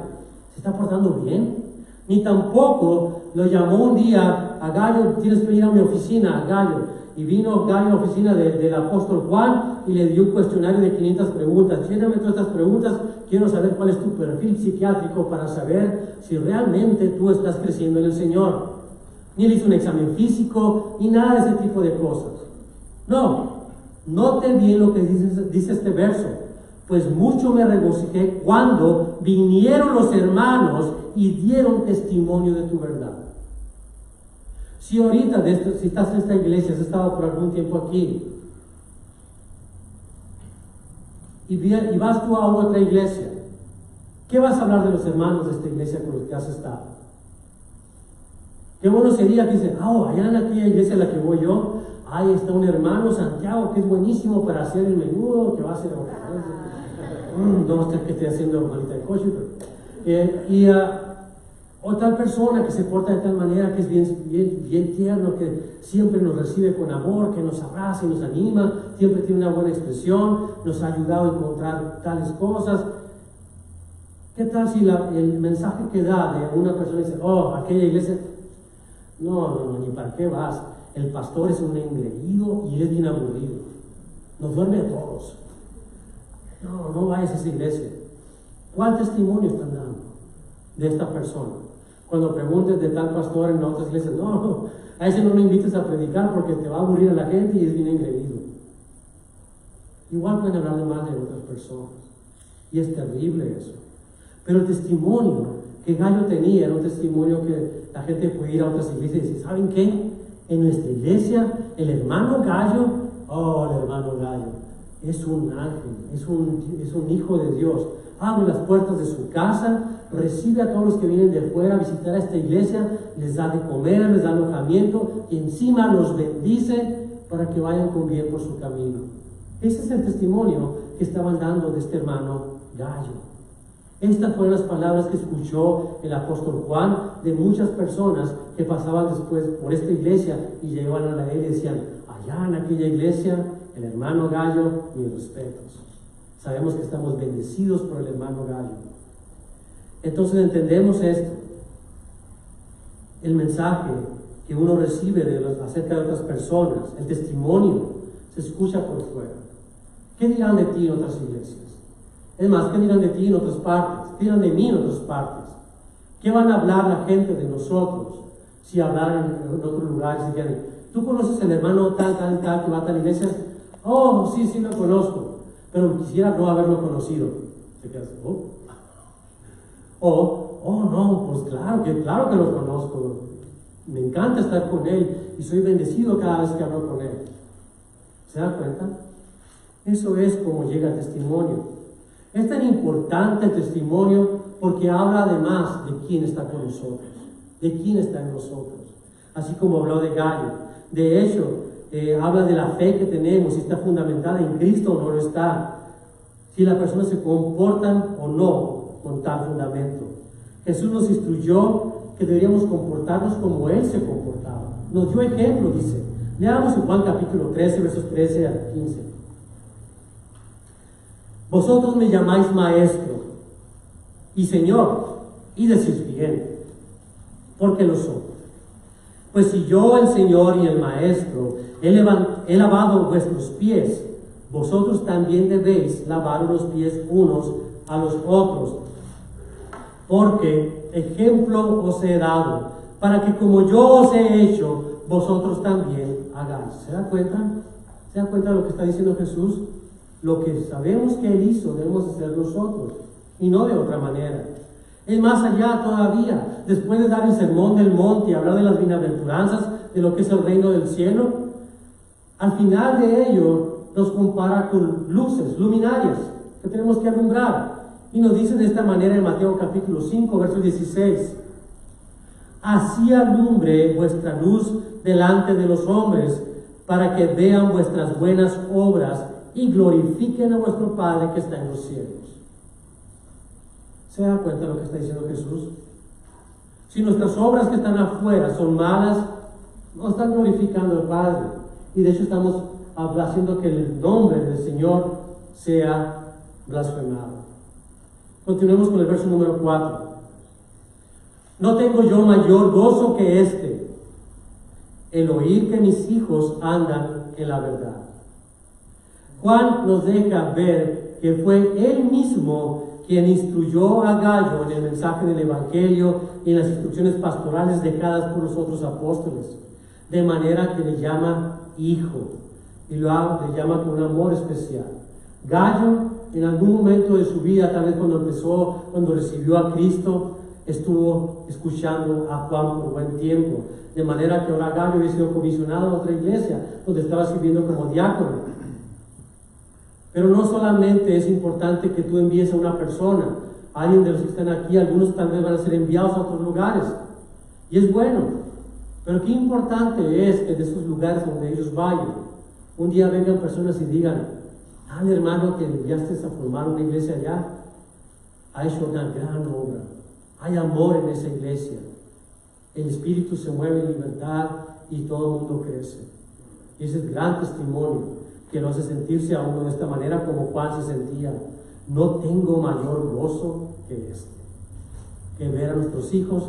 [SPEAKER 1] ¿Se está portando bien? Ni tampoco lo llamó un día a Gallo, tienes que venir a mi oficina, Gallo. Y vino Gallo a la oficina del apóstol Juan y le dio un cuestionario de 500 preguntas. Lléname todas estas preguntas, quiero saber cuál es tu perfil psiquiátrico para saber si realmente tú estás creciendo en el Señor. Ni le hizo un examen físico, ni nada de ese tipo de cosas. No, note bien lo que dice este verso. Pues mucho me regocijé cuando vinieron los hermanos y dieron testimonio de tu verdad. Si ahorita, si estás en esta iglesia, has estado por algún tiempo aquí, y vas tú a otra iglesia, ¿qué vas a hablar de los hermanos de esta iglesia con los que has estado? Qué bueno sería que dicen, allá en aquella iglesia a la que voy yo, ahí está un hermano Santiago que es buenísimo para hacer el menudo, que va a hacer no sé qué esté haciendo malita de coche, pero o tal persona que se porta de tal manera que es bien tierno, que siempre nos recibe con amor, que nos abraza y nos anima, siempre tiene una buena expresión, nos ha ayudado a encontrar tales cosas. ¿Qué tal si el mensaje que da de una persona dice, aquella iglesia, no, ni para qué vas, el pastor es un engreído y es bien aburrido, nos duerme a todos. No vayas a esa iglesia. ¿Cuál testimonio están dando de esta persona? Cuando preguntes de tal pastor en otras iglesias, a ese no lo invites a predicar porque te va a aburrir a la gente y es bien engreído. igual pueden hablar de mal de otras personas. Y es terrible eso. Pero el testimonio que Gallo tenía era un testimonio que la gente puede ir a otras iglesias y decir, ¿saben qué? En nuestra iglesia, el hermano Gallo, el hermano Gallo, es un ángel, es un hijo de Dios. Abre las puertas de su casa, recibe a todos los que vienen de fuera a visitar a esta iglesia, les da de comer, les da alojamiento y encima los bendice para que vayan con bien por su camino. Ese es el testimonio que estaban dando de este hermano Gallo. Estas fueron las palabras que escuchó el apóstol Juan de muchas personas que pasaban después por esta iglesia y llegaban a la iglesia y decían, allá en aquella iglesia, el hermano Gallo, mis respetos. Sabemos que estamos bendecidos por el hermano Gallo. Entonces entendemos esto. El mensaje que uno recibe acerca de otras personas, el testimonio, se escucha por fuera. ¿Qué dirán de ti en otras iglesias? Es más, ¿qué dirán de ti en otras partes? ¿Qué dirán de mí en otras partes? ¿Qué van a hablar la gente de nosotros? Si hablaran en otros lugares y dijeran, ¿tú conoces el hermano tal que va a tal iglesia? Oh, sí, lo conozco. Pero quisiera no haberlo conocido. Te quedas, no, pues claro que lo conozco. Me encanta estar con él y soy bendecido cada vez que hablo con él. ¿Se da cuenta? Eso es como llega el testimonio. Es tan importante el testimonio porque habla además de quién está con nosotros, de quién está en nosotros. Así como habló de Gallo. De hecho, habla de la fe que tenemos, si está fundamentada en Cristo o no lo está. Si las personas se comportan o no con tal fundamento. Jesús nos instruyó que deberíamos comportarnos como Él se comportaba. Nos dio ejemplo, dice. Leamos en Juan capítulo 13, versos 13 al 15. Vosotros me llamáis maestro y Señor, y decís bien, porque lo soy. Pues si yo, el Señor y el Maestro, he lavado vuestros pies, vosotros también debéis lavar los pies unos a los otros. Porque ejemplo os he dado, para que como yo os he hecho, vosotros también hagáis. ¿Se da cuenta? ¿Se da cuenta de lo que está diciendo Jesús? Lo que sabemos que Él hizo, debemos hacer nosotros, y no de otra manera. Es más allá todavía, después de dar el sermón del monte y hablar de las bienaventuranzas, de lo que es el reino del cielo, al final de ello nos compara con luces, luminarias, que tenemos que alumbrar. Y nos dice de esta manera en Mateo capítulo 5, verso 16. Así alumbre vuestra luz delante de los hombres, para que vean vuestras buenas obras y glorifiquen a vuestro Padre que está en los cielos. ¿Se da cuenta de lo que está diciendo Jesús? Si nuestras obras que están afuera son malas, no están glorificando al Padre. Y de hecho estamos haciendo que el nombre del Señor sea blasfemado. Continuemos con el verso número 4. No tengo yo mayor gozo que este, el oír que mis hijos andan en la verdad. Juan nos deja ver que fue él mismo quien instruyó a Gallo en el mensaje del Evangelio y en las instrucciones pastorales dejadas por los otros apóstoles, de manera que le llama hijo y le llama con un amor especial. Gallo, en algún momento de su vida, tal vez cuando recibió a Cristo, estuvo escuchando a Juan por buen tiempo, de manera que ahora Gallo había sido comisionado a otra iglesia, donde estaba sirviendo como diácono. Pero no solamente es importante que tú envíes a una persona, alguien de los que están aquí, algunos tal vez van a ser enviados a otros lugares, y es bueno, pero qué importante es que de esos lugares donde ellos vayan, un día vengan personas y digan, hermano que enviaste a formar una iglesia allá, ha hecho una gran obra, hay amor en esa iglesia, el espíritu se mueve en libertad y todo el mundo crece. Y ese es gran testimonio que lo hace sentirse a uno de esta manera como Juan se sentía. No tengo mayor gozo que este, que ver a nuestros hijos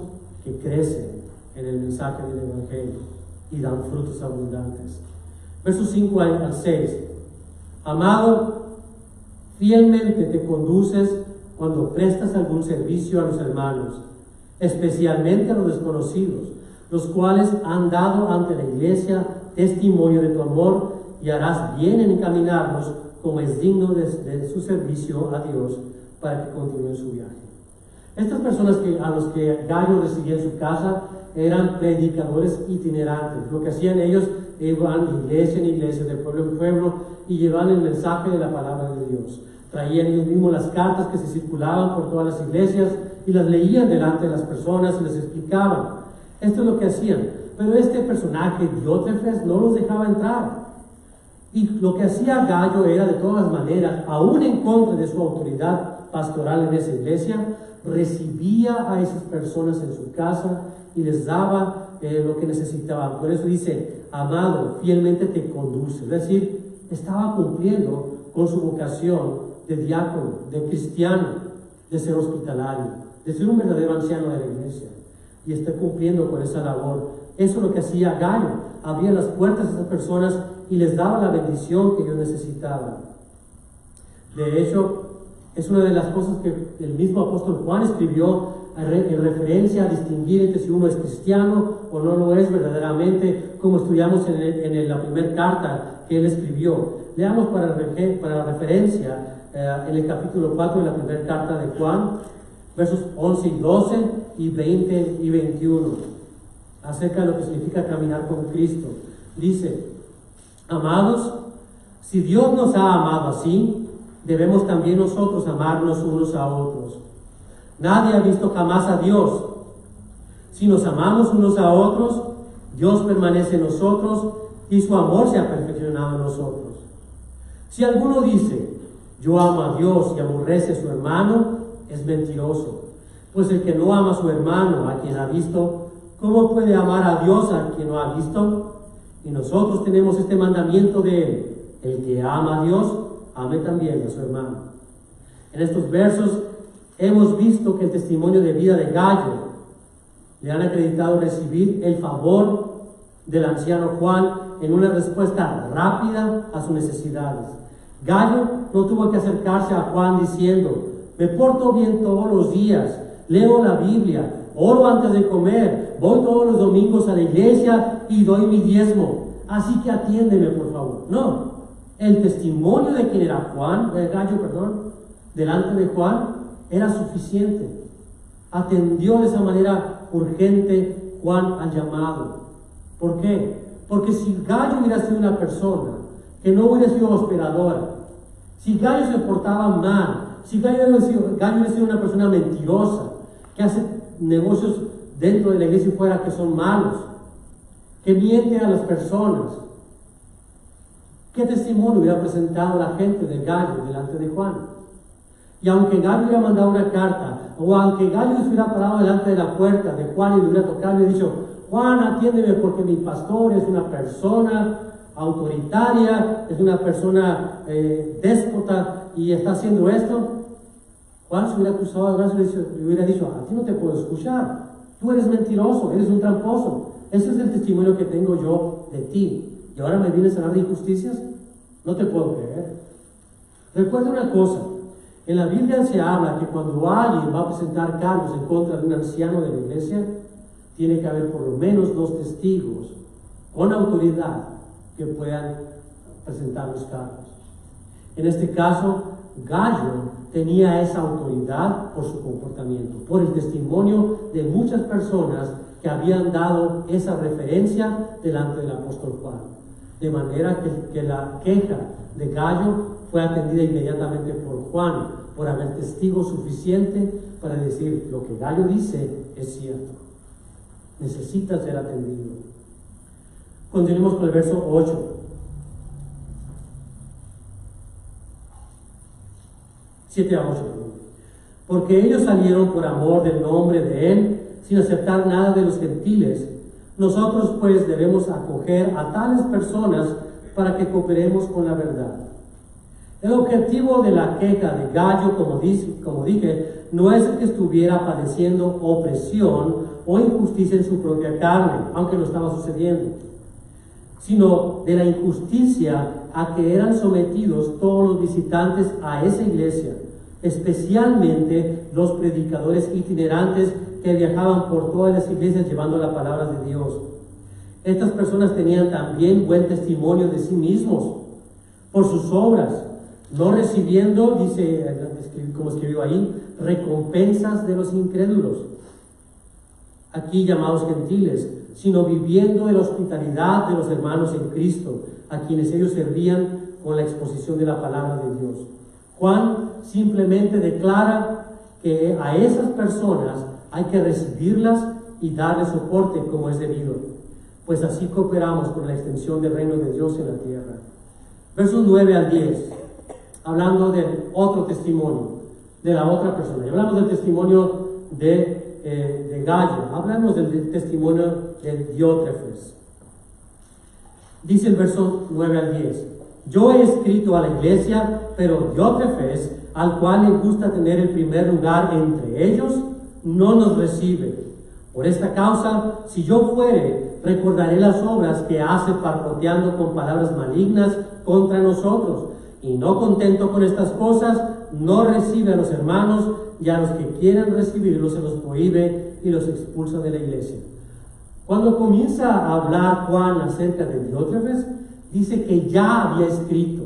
[SPEAKER 1] que crecen en el mensaje del Evangelio y dan frutos abundantes. Versos 5 al 6. Amado, fielmente te conduces cuando prestas algún servicio a los hermanos, especialmente a los desconocidos, los cuales han dado ante la iglesia testimonio de tu amor, y harás bien en encaminarlos como es digno de su servicio a Dios para que continúen su viaje. Estas personas a los que Gallo recibía en su casa eran predicadores itinerantes. Lo que hacían ellos, iban de iglesia en iglesia, de pueblo en pueblo, y llevaban el mensaje de la palabra de Dios. Traían ellos mismos las cartas que se circulaban por todas las iglesias y las leían delante de las personas y les explicaban. Esto es lo que hacían. Pero este personaje, Diótrefes, no los dejaba entrar. Y lo que hacía Gallo era, de todas maneras, aún en contra de su autoridad pastoral en esa iglesia, recibía a esas personas en su casa y les daba lo que necesitaban. Por eso dice, amado, fielmente te conduce. Es decir, estaba cumpliendo con su vocación de diácono, de cristiano, de ser hospitalario, de ser un verdadero anciano de la iglesia. Y está cumpliendo con esa labor. Eso es lo que hacía Gallo. Abría las puertas a esas personas y les daba la bendición que ellos necesitaban. De hecho, es una de las cosas que el mismo apóstol Juan escribió en referencia a distinguir entre si uno es cristiano o no lo es verdaderamente, como estudiamos en la primera carta que él escribió. Leamos para referencia en el capítulo 4 de la primera carta de Juan, versos 11 y 12 y 20 y 21, acerca de lo que significa caminar con Cristo. Dice, amados, si Dios nos ha amado así, debemos también nosotros amarnos unos a otros. Nadie ha visto jamás a Dios. Si nos amamos unos a otros, Dios permanece en nosotros y su amor se ha perfeccionado en nosotros. Si alguno dice, yo amo a Dios y aborrece a su hermano, es mentiroso. Pues el que no ama a su hermano, a quien ha visto, ¿cómo puede amar a Dios a quien no ha visto? Y nosotros tenemos este mandamiento de él: el que ama a Dios, ame también a su hermano. En estos versos hemos visto que el testimonio de vida de Gallo le han acreditado recibir el favor del anciano Juan en una respuesta rápida a sus necesidades. Gallo no tuvo que acercarse a Juan diciendo, me porto bien todos los días, leo la Biblia, oro antes de comer, voy todos los domingos a la iglesia y doy mi diezmo, así que atiéndeme por favor. No, el testimonio de quien era Gallo, delante de Juan era suficiente. Atendió de esa manera urgente Juan al llamado. ¿Por qué? Porque si Gallo hubiera sido una persona que no hubiera sido hospedadora, si Gallo se portaba mal, si Gallo hubiera sido una persona mentirosa, que hace negocios dentro de la iglesia y fuera que son malos, que miente a las personas, ¿qué testimonio hubiera presentado la gente de Gallo delante de Juan? Y aunque Gallo hubiera mandado una carta, o aunque Gallo se hubiera parado delante de la puerta de Juan y le hubiera tocado y le dicho, Juan, atiéndeme porque mi pastor es una persona autoritaria, es una persona déspota y está haciendo esto, Juan se hubiera acusado de brazo y le hubiera dicho, a ti no te puedo escuchar, tú eres mentiroso, eres un tramposo, ese es el testimonio que tengo yo de ti, y ahora me vienes a hablar de injusticias, no te puedo creer. Recuerda una cosa, en la Biblia se habla que cuando alguien va a presentar cargos en contra de un anciano de la iglesia, tiene que haber por lo menos 2 testigos con autoridad que puedan presentar los cargos. En este caso, Gallo tenía esa autoridad por su comportamiento, por el testimonio de muchas personas que habían dado esa referencia delante del apóstol Juan. De manera que la queja de Gallo fue atendida inmediatamente por Juan, por haber testigo suficiente para decir lo que Gallo dice es cierto. Necesita ser atendido. Continuemos con el verso 8. 7 a 8. Porque ellos salieron por amor del nombre de él, sin aceptar nada de los gentiles. Nosotros pues debemos acoger a tales personas para que cooperemos con la verdad. El objetivo de la queja de Gallo, como dije, no es el que estuviera padeciendo opresión o injusticia en su propia carne, aunque lo estaba sucediendo, sino de la injusticia a que eran sometidos todos los visitantes a esa iglesia, especialmente los predicadores itinerantes que viajaban por todas las iglesias llevando la palabra de Dios. Estas personas tenían también buen testimonio de sí mismos por sus obras. no recibiendo, dice, como escribió ahí, recompensas de los incrédulos, aquí llamados gentiles, sino viviendo de la hospitalidad de los hermanos en Cristo, a quienes ellos servían con la exposición de la palabra de Dios. Juan simplemente declara que a esas personas hay que recibirlas y darles soporte como es debido, pues así cooperamos con la extensión del reino de Dios en la tierra. Versos 9 al 10, hablando del otro testimonio, de la otra persona. Y hablamos del testimonio de Gallo, hablamos del testimonio de Diótrefes. Dice el verso 9 al 10, yo he escrito a la iglesia, pero Diótrefes, al cual le gusta tener el primer lugar entre ellos, no nos recibe. Por esta causa, si yo fuere, recordaré las obras que hace parloteando con palabras malignas contra nosotros. Y no contento con estas cosas, no recibe a los hermanos, y a los que quieran recibirlos se los prohíbe y los expulsa de la iglesia. Cuando comienza a hablar Juan acerca de Diótrefes, dice que ya había escrito.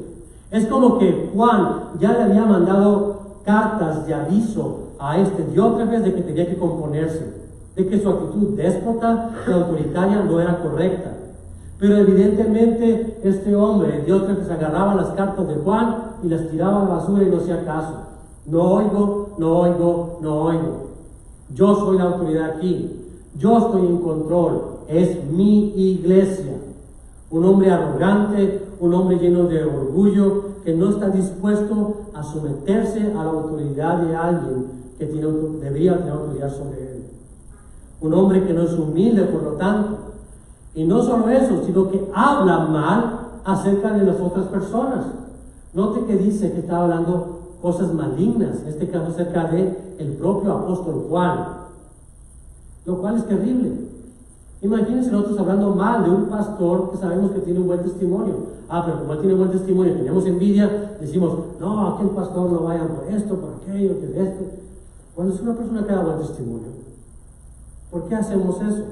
[SPEAKER 1] Es como que Juan ya le había mandado cartas de aviso a este Diótrefes de que tenía que componerse, de que su actitud déspota y autoritaria no era correcta. Pero evidentemente este hombre, Diótrefes, agarraba las cartas de Juan y las tiraba a la basura y no hacía caso. No oigo, no oigo, no oigo. Yo soy la autoridad aquí. Yo estoy en control. Es mi iglesia. Un hombre arrogante, un hombre lleno de orgullo, que no está dispuesto a someterse a la autoridad de alguien que debería tener autoridad sobre él. Un hombre que no es humilde, por lo tanto. Y no solo eso, sino que habla mal acerca de las otras personas. Note que dice que está hablando cosas malignas, en este caso acerca de el propio apóstol Juan, lo cual es terrible. Imagínense nosotros hablando mal de un pastor que sabemos que tiene un buen testimonio. Pero como él tiene un buen testimonio, tenemos envidia, decimos, no, aquel pastor no vaya por esto, por aquello, que de esto. Cuando es una persona que da buen testimonio, ¿por qué hacemos eso?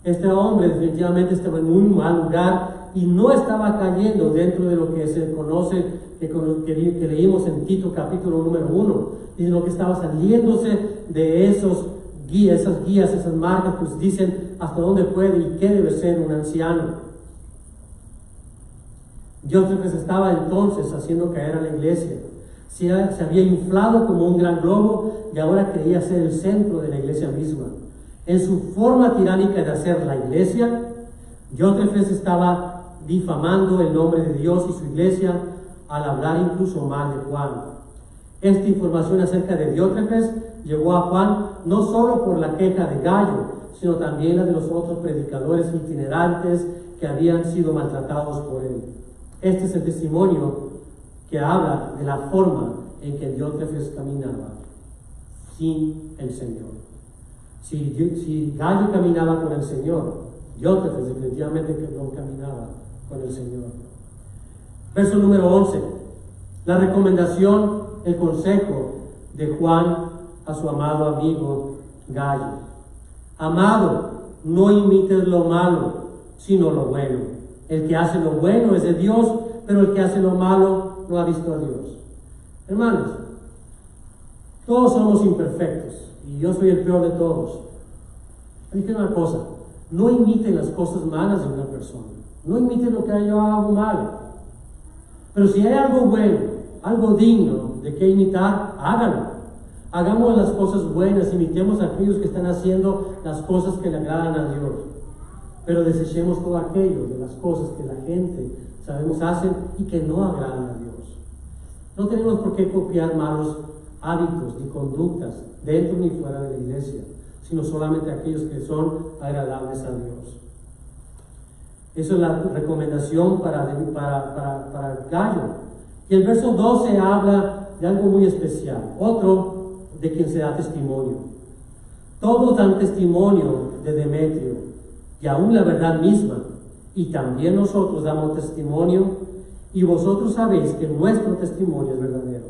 [SPEAKER 1] Este hombre definitivamente estaba en un mal lugar y no estaba cayendo dentro de lo que se conoce, que leímos en Tito capítulo número 1, sino que estaba saliéndose de esas guías, esas marcas que dicen hasta dónde puede y qué debe ser un anciano. Diótrefes estaba entonces haciendo caer a la iglesia. Se había inflado como un gran globo y ahora creía ser el centro de la iglesia misma. En su forma tiránica de hacer la iglesia, Diótrefes estaba difamando el nombre de Dios y su iglesia al hablar incluso mal de Juan. Esta información acerca de Diótrefes llegó a Juan no solo por la queja de Gallo, sino también la de los otros predicadores itinerantes que habían sido maltratados por él. Este es el testimonio que habla de la forma en que Diótrefes caminaba sin el Señor. Si Gallo caminaba con el Señor, Diótrefes definitivamente que no caminaba con el Señor. Verso número 11. La recomendación, el consejo de Juan a su amado amigo Gallo. Amado, no imites lo malo, sino lo bueno. El que hace lo bueno es de Dios, pero el que hace lo malo no ha visto a Dios. Hermanos, todos somos imperfectos y yo soy el peor de todos. Dije una cosa, no imiten las cosas malas de una persona, no imiten lo que yo hago mal, pero si hay algo bueno, algo digno de que imitar, háganlo. Hagamos las cosas buenas, imitemos a aquellos que están haciendo las cosas que le agradan a Dios, pero desechemos todo aquello de las cosas que la gente sabemos hacen y que no agradan a Dios. No tenemos por qué copiar malos hábitos ni conductas dentro ni fuera de la iglesia, sino solamente aquellos que son agradables a Dios. Esa es la recomendación para Gallo. Y el verso 12 habla de algo muy especial, otro de quien se da testimonio. Todos dan testimonio de Demetrio, y aún la verdad misma, y también nosotros damos testimonio, y vosotros sabéis que nuestro testimonio es verdadero.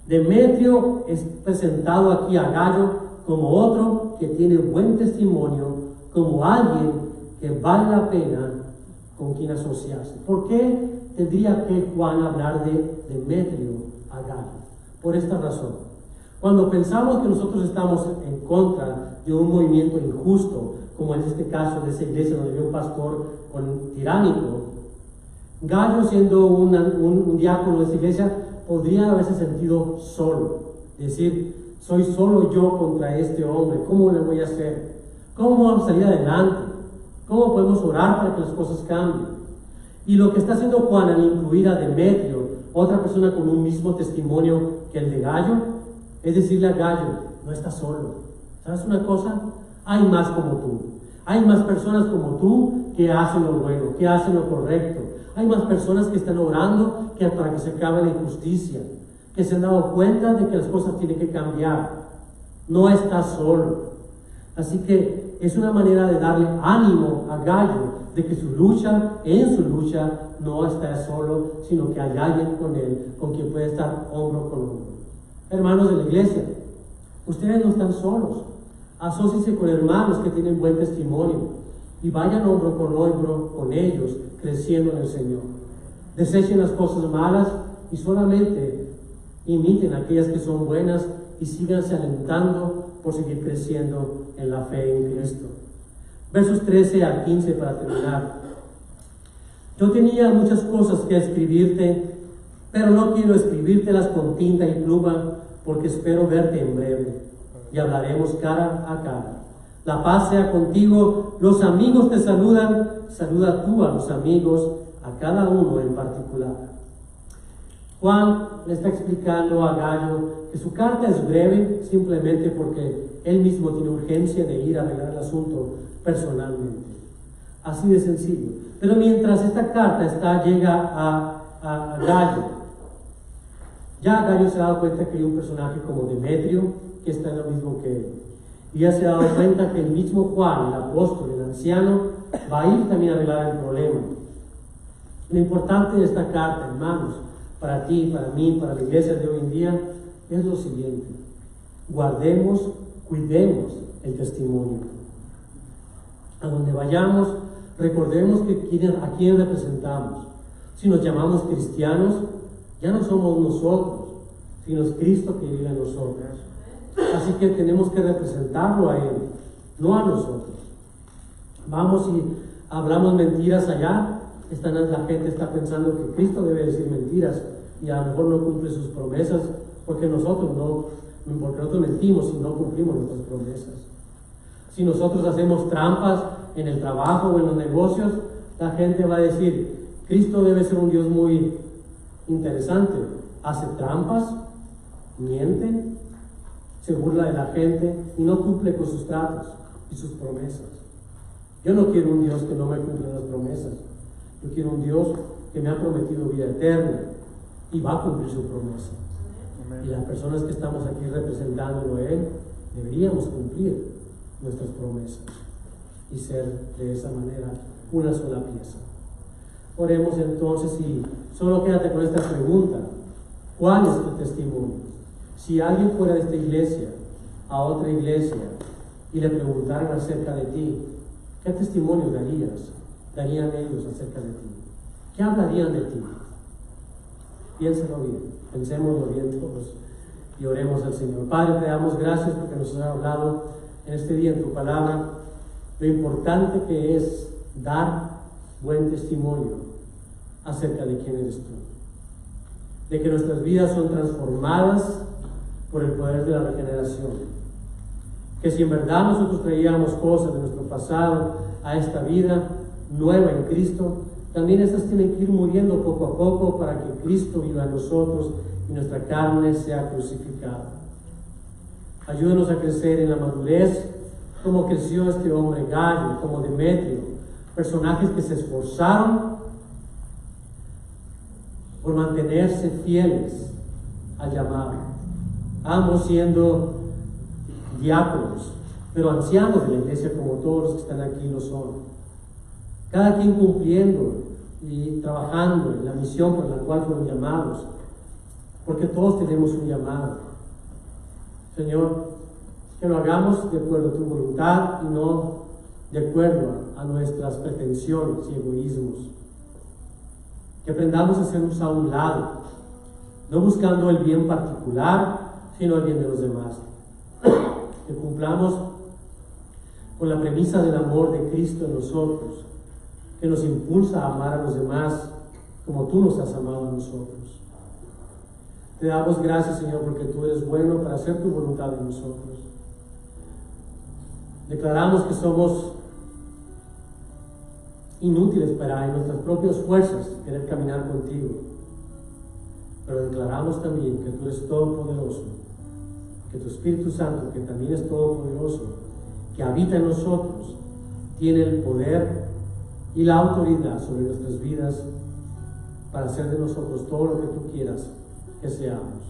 [SPEAKER 1] Demetrio es presentado aquí a Gallo como otro que tiene buen testimonio, como alguien que vale la pena con quien asociarse. ¿Por qué tendría que Juan hablar de Demetrio a Gallo? Por esta razón. Cuando pensamos que nosotros estamos en contra de un movimiento injusto, como en este caso de esa iglesia donde había un pastor tiránico, Gallo, siendo un diácono de esa iglesia, podría haberse sentido solo. Decir, soy solo yo contra este hombre, ¿cómo le voy a hacer? ¿Cómo vamos a salir adelante? ¿Cómo podemos orar para que las cosas cambien? Y lo que está haciendo Juan al incluir a Demetrio, otra persona con un mismo testimonio que el de Gallo, es decirle a Gallo, no estás solo. ¿Sabes una cosa? Hay más como tú. Hay más personas como tú que hacen lo bueno, que hacen lo correcto. Hay más personas que están orando para que se acabe la injusticia, que se han dado cuenta de que las cosas tienen que cambiar. No estás solo. Así que es una manera de darle ánimo a Gallo de que en su lucha, no está solo, sino que hay alguien con él, con quien puede estar hombro con hombro. Hermanos de la iglesia, ustedes no están solos. Asóciense con hermanos que tienen buen testimonio y vayan hombro con ellos, creciendo en el Señor. Desechen las cosas malas y solamente imiten aquellas que son buenas y síganse alentando por seguir creciendo en la fe en Cristo. Versos 13 al 15 para terminar. Yo tenía muchas cosas que escribirte, pero no quiero escribírtelas con tinta y pluma, porque espero verte en breve y hablaremos cara a cara. La paz sea contigo. Los amigos te saludan. Saluda tú a los amigos, a cada uno en particular. Juan le está explicando a Gallo que su carta es breve simplemente porque él mismo tiene urgencia de ir a arreglar el asunto personalmente. Así de sencillo. Pero mientras esta carta llega a Gallo, ya Gallo se ha dado cuenta que hay un personaje como Demetrio que está en lo mismo que él. Y ya se ha dado cuenta que el mismo Juan, el apóstol, el anciano, va a ir también a arreglar el problema. Lo importante de esta carta, hermanos, para ti, para mí, para la iglesia de hoy en día, es lo siguiente: cuidemos el testimonio. A donde vayamos, recordemos a quién representamos. Si nos llamamos cristianos, ya no somos nosotros, sino es Cristo que vive en nosotros. Así que tenemos que representarlo a Él, no a nosotros. Vamos y hablamos mentiras allá, la gente está pensando que Cristo debe decir mentiras y a lo mejor no cumple sus promesas porque nosotros mentimos y no cumplimos nuestras promesas. Si nosotros hacemos trampas en el trabajo o en los negocios, la gente va a decir, Cristo debe ser un Dios muy interesante. Hace trampas, miente, se burla de la gente y no cumple con sus tratos y sus promesas. Yo no quiero un Dios que no me cumple las promesas. Yo quiero un Dios que me ha prometido vida eterna y va a cumplir su promesa. Amén. Y las personas que estamos aquí representándolo a Él, deberíamos cumplir nuestras promesas y ser de esa manera una sola pieza. Oremos entonces y solo quédate con esta pregunta: ¿cuál es tu testimonio? Si alguien fuera de esta iglesia a otra iglesia y le preguntaran acerca de ti, ¿qué testimonio darían ellos acerca de ti? ¿Qué hablarían de ti? Piénselo bien, pensémoslo bien todos y oremos al Señor. Padre, te damos gracias porque nos has hablado en este día en tu palabra lo importante que es dar buen testimonio acerca de quién eres tú, de que nuestras vidas son transformadas por el poder de la regeneración, que si en verdad nosotros traíamos cosas de nuestro pasado a esta vida nueva en Cristo, también estas tienen que ir muriendo poco a poco para que Cristo viva en nosotros y nuestra carne sea crucificada. Ayúdanos a crecer en la madurez como creció este hombre Gallo, como Demetrio, personajes que se esforzaron por mantenerse fieles al llamado, ambos siendo diáconos, pero ancianos de la iglesia como todos los que están aquí lo son. Cada quien cumpliendo y trabajando en la misión por la cual fueron llamados, porque todos tenemos un llamado. Señor, que lo hagamos de acuerdo a tu voluntad y no de acuerdo a nuestras pretensiones y egoísmos. que aprendamos a hacernos a un lado, no buscando el bien particular, sino el bien de los demás. Que cumplamos con la premisa del amor de Cristo en nosotros, que nos impulsa a amar a los demás como tú nos has amado a nosotros. Te damos gracias, Señor, porque tú eres bueno para hacer tu voluntad en nosotros. Declaramos que somos inútiles para en nuestras propias fuerzas querer caminar contigo, pero declaramos también que tú eres todopoderoso, que tu Espíritu Santo, que también es todopoderoso, que habita en nosotros, tiene el poder y la autoridad sobre nuestras vidas para hacer de nosotros todo lo que tú quieras que seamos.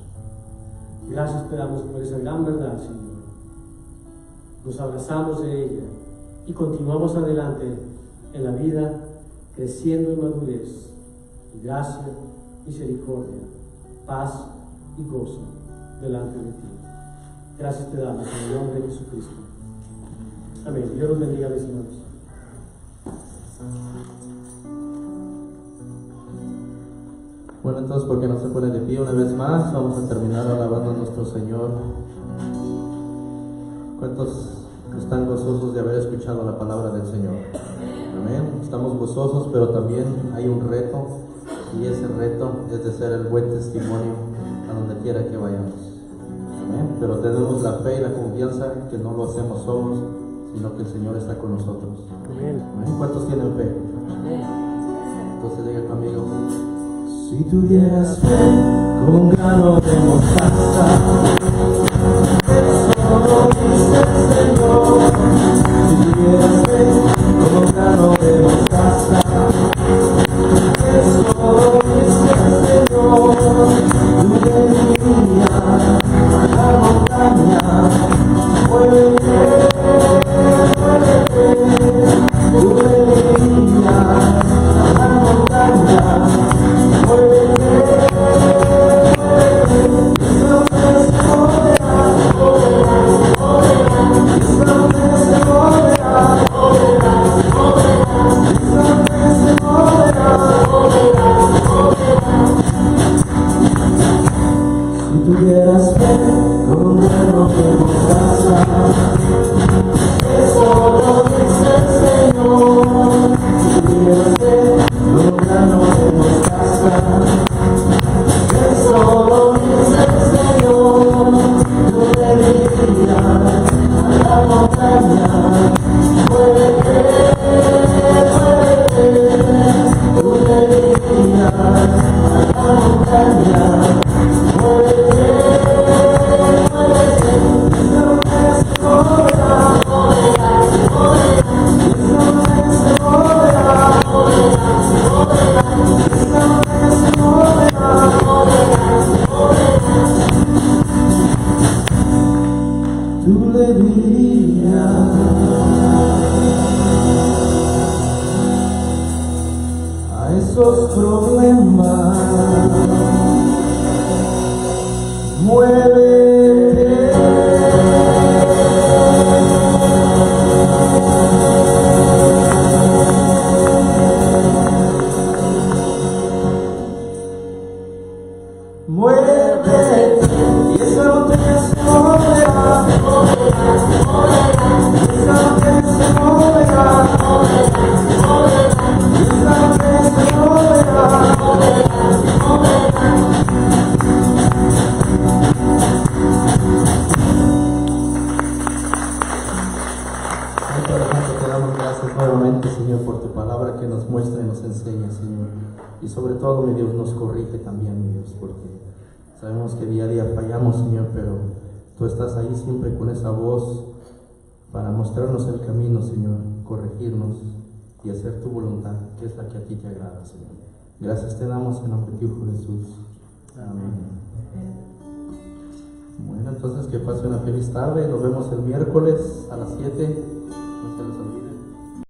[SPEAKER 1] Gracias te damos por esa gran verdad, Señor. Nos abrazamos de ella y continuamos adelante en la vida, creciendo en madurez, y gracia, misericordia, paz y gozo delante de ti. Gracias te damos en el nombre de Jesucristo. Amén. Dios los bendiga, mis hermanos.
[SPEAKER 2] Bueno, entonces, ¿por qué no se pone de pie una vez más? Vamos a terminar alabando a nuestro Señor. ¿Cuántos están gozosos de haber escuchado la palabra del Señor? Amén. Estamos gozosos, pero también hay un reto, y ese reto es de ser el buen testimonio a donde quiera que vayamos. Amén. Pero tenemos la fe y la confianza que no lo hacemos solos, sino que el Señor está con nosotros.
[SPEAKER 1] Amén.
[SPEAKER 2] Amén. ¿Cuántos tienen fe?
[SPEAKER 1] Amén.
[SPEAKER 2] Entonces diga conmigo: si tuvieras fe como un grano de mostaza, eso dice el Señor. Si tuvieras fe como un grano de mostaza, eso dice el Señor. Tú le dirías a la montaña: muévete, muévete. Tú le dirías a la montaña: esos problemas: muévete. Muévete, y esa montaña se moverá. Y esa montaña se moverá. Y esa montaña se moverá. Te damos gracias nuevamente, Señor, por tu palabra que nos muestra y nos enseña, Señor. Y sobre todo, mi Dios, nos corrige también, mi Dios, porque sabemos que día a día fallamos, Señor, pero tú estás ahí siempre con esa voz para mostrarnos el camino, Señor, corregirnos y hacer tu voluntad, que es la que a ti te agrada, Señor. Gracias te damos en nombre de tu Hijo Jesús. Amén. Bueno, entonces que pase una feliz tarde. Nos vemos el miércoles a las 7.